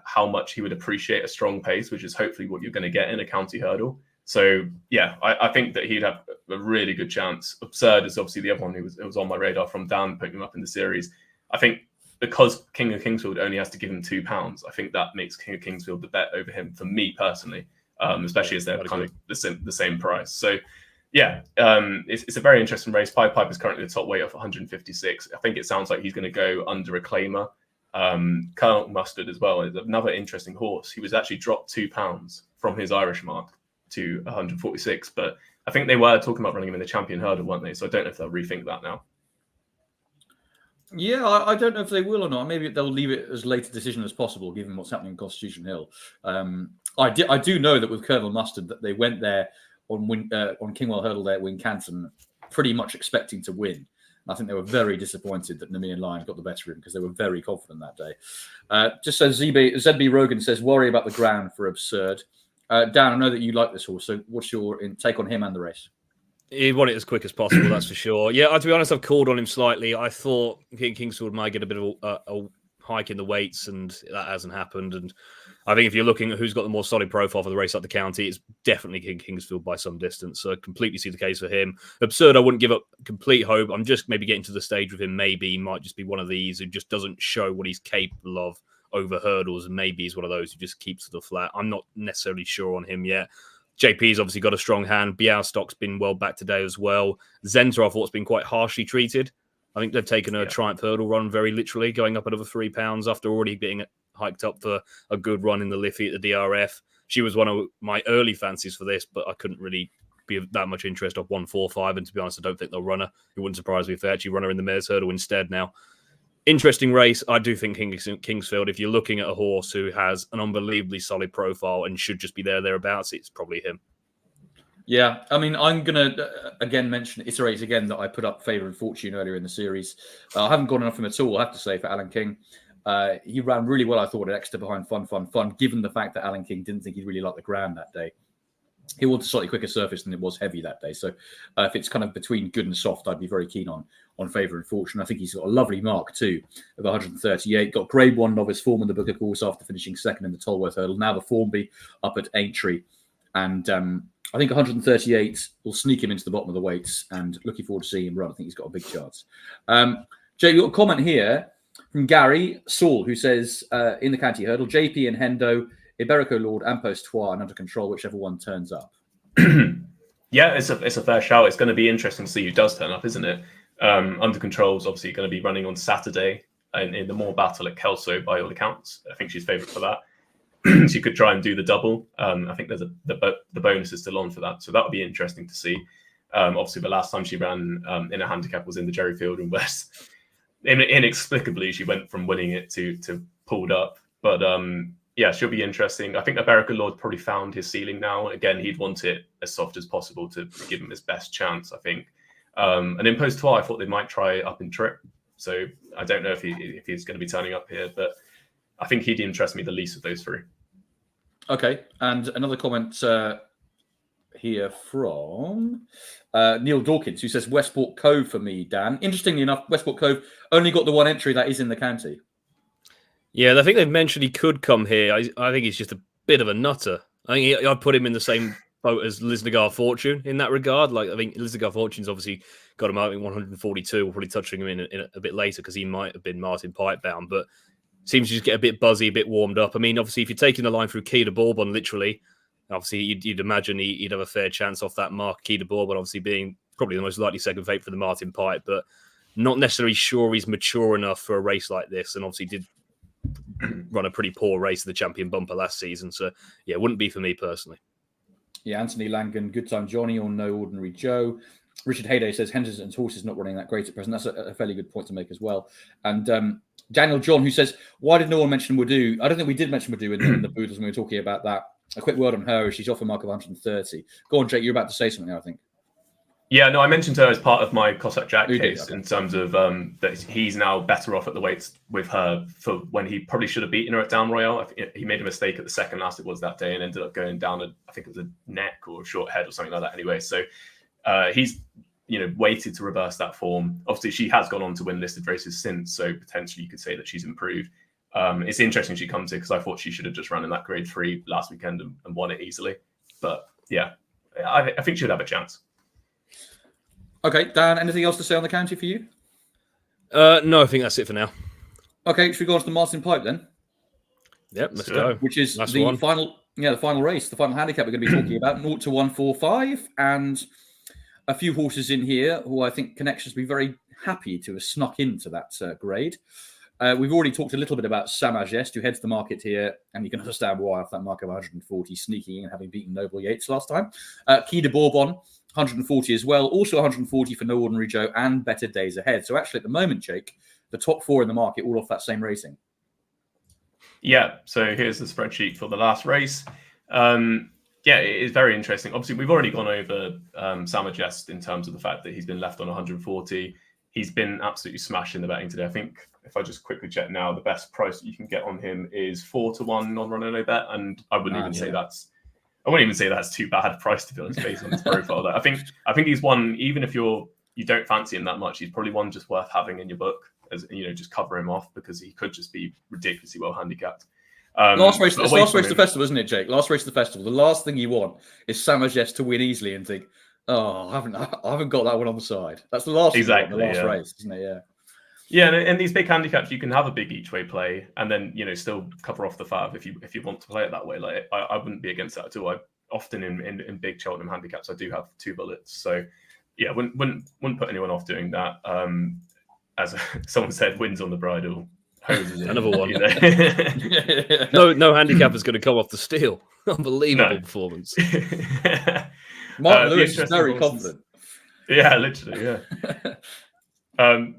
[SPEAKER 2] how much he would appreciate a strong pace, which is hopefully what you're going to get in a county hurdle. So yeah, I think that he'd have a really good chance. Absurd is obviously the other one who was on my radar from Dan putting him up in the series. I think because King of Kingsfield only has to give him £2, I think that makes King of Kingsfield the bet over him for me personally, especially as they're kind of the same price. So yeah, it's a very interesting race. Pied Piper is currently the top weight of 156. I think it sounds like he's going to go under a claimer. Colonel Mustard as well is another interesting horse. He was actually dropped £2 from his Irish mark to 146, but I think they were talking about running him in the champion hurdle, weren't they? So I don't know if they'll rethink that now.
[SPEAKER 1] Yeah, I don't know if they will or not. Maybe they'll leave it as late a decision as possible, given what's happening in Constitution Hill. I do know that with Colonel Mustard that they went there on Kingwell Hurdle there at Wincanton, pretty much expecting to win. I think they were very disappointed that Nemean Lion got the better of him because they were very confident that day. Just so ZB Rogan says, worry about the ground for Absurd. Dan, I know that you like this horse, so what's your take on him and the race?
[SPEAKER 3] He'd want it as quick as possible, that's for sure. Yeah, to be honest, I've called on him slightly. I thought Kingsfield might get a bit of a hike in the weights, and that hasn't happened. And I think if you're looking at who's got the more solid profile for the race up the county, it's definitely Kingsfield by some distance. So I completely see the case for him. Absurd, I wouldn't give up complete hope. I'm just maybe getting to the stage with him. Maybe he might just be one of these who just doesn't show what he's capable of over hurdles, and maybe he's one of those who just keeps to the flat. I'm not necessarily sure on him yet. JP's obviously got a strong hand. Białystok's been well back today as well. Zenta, I thought, has been quite harshly treated. I think they've taken a Triumph Hurdle run very literally, going up another £3 after already being hiked up for a good run in the Liffey at the DRF. She was one of my early fancies for this, but I couldn't really be of that much interest off 145. And to be honest, I don't think they'll run her. It wouldn't surprise me if they actually run her in the Mares Hurdle instead now. Interesting race. I do think Kingsfield, if you're looking at a horse who has an unbelievably solid profile and should just be thereabouts, it's probably him.
[SPEAKER 1] Yeah, I mean, I'm going to, iterate again that I put up Favour and Fortune earlier in the series. I haven't gone enough of him at all, I have to say, for Alan King. He ran really well, I thought, at Exeter behind Fun, given the fact that Alan King didn't think he'd really like the ground that day. He wanted a slightly quicker surface than it was heavy that day. So if it's kind of between good and soft, I'd be very keen on Favour and Fortune. I think he's got a lovely mark too of 138. Got Grade 1 novice form in the Booker course after finishing second in the Tolworth Hurdle. Now the Formby up at Aintree. And I think 138 will sneak him into the bottom of the weights, and looking forward to seeing him run. I think he's got a big chance. Jay, we've got a comment here from Gary Saul, who says, in the County Hurdle, JP and Hendo, Iberico Lord, Ante-Post and Under Control, whichever one turns up.
[SPEAKER 2] Yeah, it's a fair shout. It's going to be interesting to see who does turn up, isn't it? Under Control is obviously going to be running on Saturday in the Moor Battle at Kelso, by all accounts. I think she's favourite for that. She could try and do the double. I think there's the bonus is still on for that, so that would be interesting to see. Obviously, the last time she ran in a handicap was in the Jerryfield in West. Inexplicably, she went from winning it to pulled up. But yeah, she'll be interesting. I think Iberico Lord probably found his ceiling now. Again, he'd want it as soft as possible to give him his best chance, I think. And in Post I thought they might try up in Trip. So I don't know if he's going to be turning up here, but I think he'd interest me the least of those three.
[SPEAKER 1] Okay, and another comment here from Neil Dawkins, who says Westport Cove for me, Dan. Interestingly enough, Westport Cove only got the one entry that is in the county. Yeah,
[SPEAKER 3] I think they've mentioned he could come here. I think he's just a bit of a nutter. I think I'd put him in the same boat as Lisnagar Fortune in that regard. Like, I think Lisnagar Fortune's obviously got him out in 142. We'll probably touch him in a bit later because he might have been Martin Pipe bound, but seems to just get a bit buzzy, a bit warmed up. I mean, obviously, if you're taking the line through Key de Bourbon, literally, obviously, you'd imagine he'd have a fair chance off that mark. Key de Bourbon, obviously, being probably the most likely second favourite for the Martin Pipe, but not necessarily sure he's mature enough for a race like this, and obviously did run a pretty poor race in the Champion Bumper last season. So, yeah, it wouldn't be for me personally.
[SPEAKER 1] Yeah, Anthony Langan, Good Time Johnny, or No Ordinary Joe. Richard Hayday says Henderson's horse is not running that great at present. That's a fairly good point to make as well. And Daniel John, who says, why did no one mention Wadu? I don't think we did mention Wadu in the Boodles when we were talking about that. A quick word on her. She's off a mark of 130. Go on, Jake. You're about to say something, I think.
[SPEAKER 2] Yeah, no, I mentioned her as part of my Cossack Jack
[SPEAKER 1] You
[SPEAKER 2] case
[SPEAKER 1] did, okay.
[SPEAKER 2] in terms of that he's now better off at the weights with her for when he probably should have beaten her at Down Royale. He made a mistake at the second last it was that day and ended up going down I think it was a neck or a short head or something like that anyway. So he's waited to reverse that form. Obviously, she has gone on to win listed races since, so potentially you could say that she's improved. It's interesting she comes here because I thought she should have just run in that grade 3 last weekend and won it easily. But yeah, I think she'd have a chance.
[SPEAKER 1] Okay, Dan, anything else to say on the county for you?
[SPEAKER 3] No, I think that's it for now.
[SPEAKER 1] Okay, should we go on to the Martin Pipe then?
[SPEAKER 3] Yep, let's go.
[SPEAKER 1] Which is
[SPEAKER 3] Last
[SPEAKER 1] the
[SPEAKER 3] one.
[SPEAKER 1] final race, the final handicap we're going to be talking about, 0 to 145, and a few horses in here who I think connections will be very happy to have snuck into that grade. We've already talked a little bit about Samagest, who heads the market here, and you can understand why off that mark of 140 sneaking in and having beaten Noble Yates last time. Key de Bourbon, 140 as well, also 140 for No Ordinary Joe and Better Days Ahead. So actually at the moment, Jake, the top 4 in the market all off that same racing.
[SPEAKER 2] Yeah, so here's the spreadsheet for the last race. Yeah, it is very interesting. Obviously, we've already gone over Samagest in terms of the fact that he's been left on 140. He's been absolutely smashing the betting today. I think if I just quickly check now, the best price that you can get on him is 4 to 1 non-runner no bet, and I wouldn't even say that's too bad a price, to be honest, based on his profile. I think he's one, even if you don't fancy him that much, he's probably one just worth having in your book, as just cover him off because he could just be ridiculously well handicapped.
[SPEAKER 1] Last race of the festival, isn't it, Jake? Last race of the festival. The last thing you want is Samagest to win easily and think, oh, I haven't got that one on the side. That's the last thing you want, the last race, isn't it? Yeah.
[SPEAKER 2] Yeah, and in these big handicaps, you can have a big each way play, and then still cover off the fav if you want to play it that way. Like I wouldn't be against that at all. I often in big Cheltenham handicaps, I do have 2 bullets, so yeah, wouldn't put anyone off doing that. As someone said, wins on the bridle.
[SPEAKER 3] Another one. No handicap is going to come off the steel. Unbelievable performance.
[SPEAKER 1] Martin Lewis is very confident.
[SPEAKER 2] Yeah, literally. Yeah.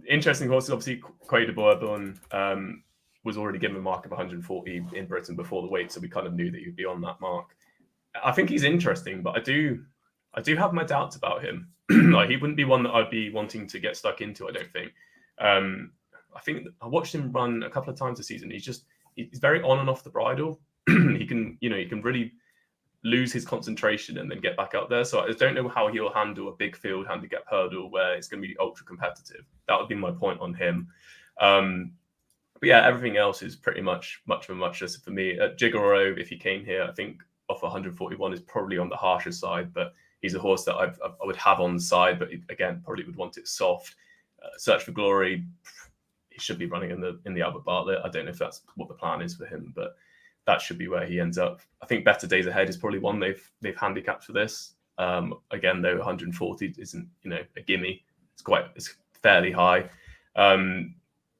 [SPEAKER 2] Interesting horses. Obviously, Quay de Bourbon was already given a mark of 140 in Britain before the weight, so we kind of knew that he'd be on that mark. I think he's interesting, but I do have my doubts about him. Like, he wouldn't be one that I'd be wanting to get stuck into, I don't think. I think I watched him run a couple of times this season. He's very on and off the bridle. he can really lose his concentration and then get back up there. So I don't know how he'll handle a big field handicap hurdle where it's going to be ultra competitive. That would be my point on him. But yeah, everything else is pretty much of a muchness for me. Gigolo, if he came here, I think off 141 is probably on the harsher side, but he's a horse that I would have on the side, but again, probably would want it soft. Search for Glory, he should be running in the Albert Bartlett. I don't know if that's what the plan is for him, but that should be where he ends up. I think Better Days Ahead is probably one they've handicapped for this. Again, though, 140 isn't a gimme. It's fairly high.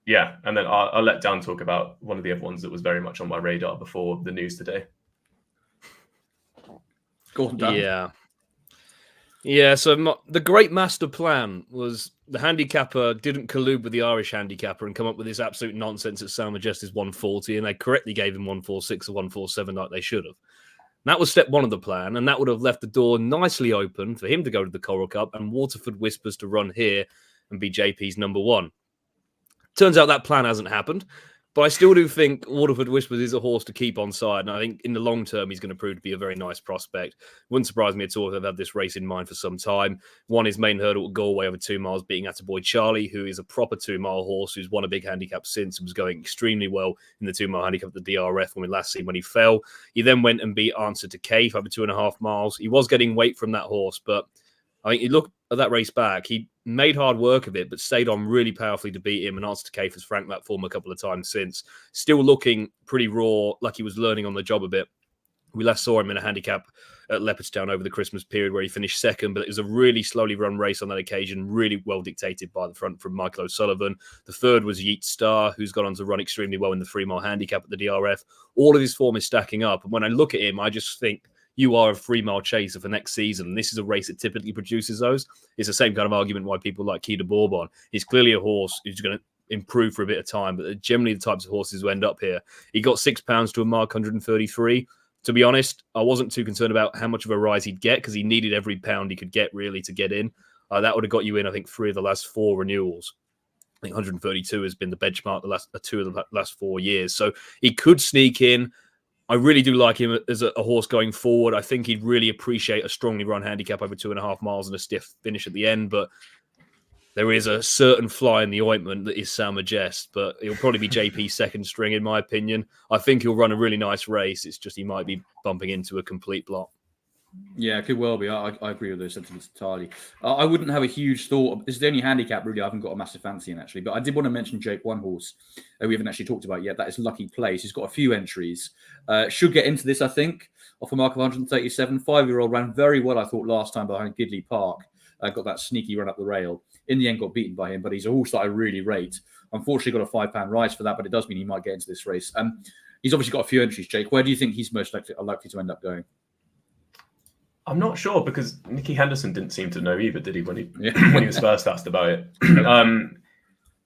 [SPEAKER 2] Yeah, and then I'll let Dan talk about one of the other ones that was very much on my radar before the news today.
[SPEAKER 1] Go on, Dan.
[SPEAKER 3] Yeah. So the great master plan was the handicapper didn't collude with the Irish handicapper and come up with this absolute nonsense that Samagest is 140, and they correctly gave him 146 or 147 like they should have. And that was step 1 of the plan, and that would have left the door nicely open for him to go to the Coral Cup and Waterford Whispers to run here and be JP's number 1. Turns out that plan hasn't happened, but I still do think Waterford Whispers is a horse to keep on side, and I think in the long term he's going to prove to be a very nice prospect. Wouldn't surprise me at all if they've had this race in mind for some time. Won his main hurdle at Galway over 2 miles, beating Ante-Post Charlie, who is a proper 2-mile horse who's won a big handicap since and was going extremely well in the 2-mile handicap at the DRF when we last seen when he fell. He then went and beat Answer to Cave over 2.5 miles. He was getting weight from that horse, but I think you look at that race back, he made hard work of it, but stayed on really powerfully to beat him. And Answer to Cave has franked that form a couple of times since. Still looking pretty raw, like he was learning on the job a bit. We last saw him in a handicap at Leopardstown over the Christmas period where he finished second, but it was a really slowly run race on that occasion, really well dictated by the front from Michael O'Sullivan. The third was Yeet Star, who's gone on to run extremely well in the 3-mile handicap at the DRF. All of his form is stacking up. And when I look at him, I just think, you are a 3-mile chaser for next season. This is a race that typically produces those. It's the same kind of argument why people like Key de Bourbon. He's clearly a horse who's going to improve for a bit of time, but they're generally the types of horses who end up here. He got £6 to a mark 133. To be honest, I wasn't too concerned about how much of a rise he'd get because he needed every pound he could get really to get in. That would have got you in, I think, 3 of the last 4 renewals. I think 132 has been the benchmark the last 2 of the last 4 years. So he could sneak in. I really do like him as a horse going forward. I think he'd really appreciate a strongly run handicap over 2.5 miles and a stiff finish at the end. But there is a certain fly in the ointment that is Sam Majest, but he'll probably be JP's second string, in my opinion. I think he'll run a really nice race. It's just he might be bumping into a complete block.
[SPEAKER 1] Yeah, it could well be. I agree with those sentiments entirely. I wouldn't have a huge thought. This is the only handicap, really, I haven't got a massive fancy in, actually. But I did want to mention Jake, one horse we haven't actually talked about yet. That is Lucky Place. He's got a few entries. Should get into this, I think, off a mark of 137. 5-year-old ran very well, I thought, last time behind Gidley Park. Got that sneaky run up the rail. In the end, got beaten by him, but he's a horse that I really rate. Unfortunately, got a £5 rise for that, but it does mean he might get into this race. He's obviously got a few entries, Jake. Where do you think he's most likely to end up going?
[SPEAKER 2] I'm not sure, because Nicky Henderson didn't seem to know either, did he, when he was first asked about it?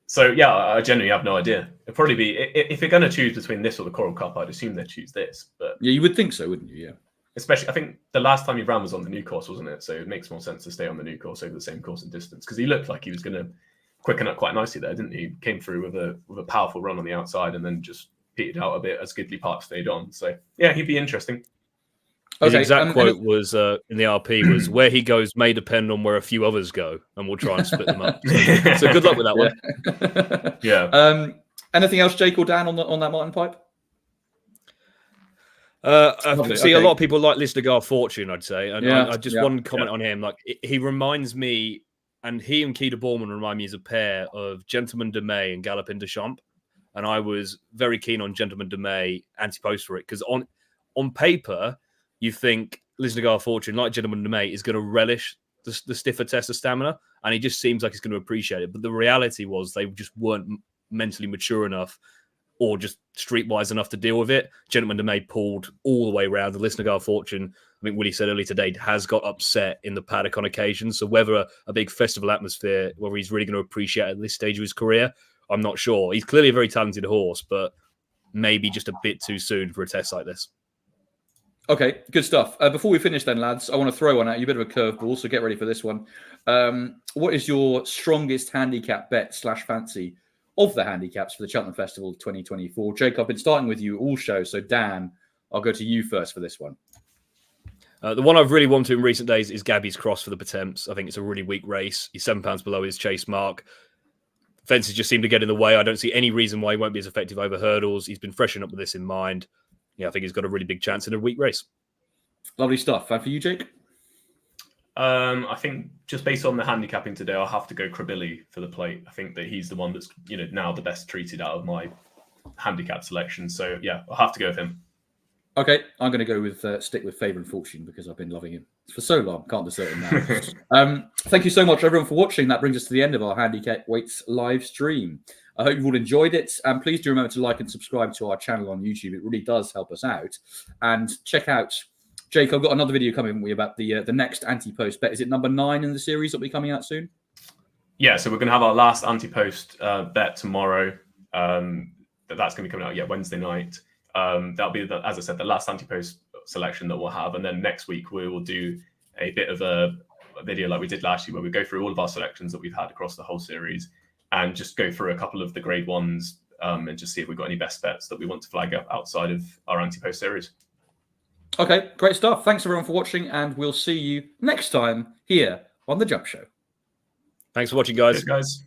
[SPEAKER 2] So, yeah, I genuinely have no idea. It'd probably be, if you're going to choose between this or the Coral Cup, I'd assume they'd choose this. But
[SPEAKER 1] yeah, you would think so, wouldn't you? Yeah.
[SPEAKER 2] Especially, I think the last time he ran was on the new course, wasn't it? So it makes more sense to stay on the new course over the same course and distance, because he looked like he was going to quicken up quite nicely there, didn't he? He came through with a powerful run on the outside and then just petered out a bit as Gidley Park stayed on. So, yeah, he'd be interesting.
[SPEAKER 3] His exact quote was in the RP was, "Where he goes may depend on where a few others go, and we'll try and split them up." So good luck with that one.
[SPEAKER 2] Yeah.
[SPEAKER 1] Anything else, Jake or Dan, on that Martin Pipe?
[SPEAKER 3] I see a lot of people like Lisnagar Fortune, I'd say. And I just one comment on him. Like, he reminds me, and he and Keita Borman remind me as a pair of Gentleman de May and Galopin de Champ. And I was very keen on Gentleman de May, Ante-Post for it, because on paper, you think Lisnagar Fortune, like Gentleman de May, is going to relish the stiffer test of stamina, and he just seems like he's going to appreciate it. But the reality was they just weren't mentally mature enough or just streetwise enough to deal with it. Gentleman de May pulled all the way around. The Lisnagar Fortune, I think Willie said earlier today, has got upset in the paddock on occasion. So whether a big festival atmosphere, whether he's really going to appreciate it at this stage of his career, I'm not sure. He's clearly a very talented horse, but maybe just a bit too soon for a test like this.
[SPEAKER 1] Okay, good stuff. Before we finish then, lads, I want to throw one at you, a bit of a curveball, so get ready for this one. What is your strongest handicap bet / fancy of the handicaps for the Cheltenham Festival 2024? Jake, I've been starting with you all show, so Dan, I'll go to you first for this one.
[SPEAKER 3] The one I've really wanted in recent days is Gabby's Cross for the Pertemps. I think it's a really weak race. He's £7 below his chase mark. Fences just seem to get in the way. I don't see any reason why he won't be as effective over hurdles. He's been freshening up with this in mind. Yeah, I think he's got a really big chance in a weak race.
[SPEAKER 1] Lovely stuff. And for you, Jake?
[SPEAKER 2] I think just based on the handicapping today, I'll have to go Krabilly for the plate. I think that he's the one that's now the best treated out of my handicap selection. So yeah, I'll have to go with him.
[SPEAKER 1] Okay, I'm going to go with stick with Favour and Fortune because I've been loving him for so long. Can't desert him now. Thank you so much, everyone, for watching. That brings us to the end of our Handicap Weights live stream. I hope you've all enjoyed it. And please do remember to like and subscribe to our channel on YouTube. It really does help us out. And check out, Jake, I've got another video coming about the next Ante-Post bet. Is it number 9 in the series that will be coming out soon?
[SPEAKER 2] Yeah, so we're going to have our last Ante-Post bet tomorrow. That's going to be coming out, Wednesday night. That'll be, as I said, the last Ante-Post selection that we'll have. And then next week, we will do a bit of a video like we did last year, where we go through all of our selections that we've had across the whole series and just go through a couple of the grade ones and just see if we've got any best bets that we want to flag up outside of our Ante-Post series. Okay, great stuff. Thanks, everyone, for watching, and we'll see you next time here on The Jump Show.
[SPEAKER 3] Thanks for watching, guys.
[SPEAKER 2] Cheers, guys.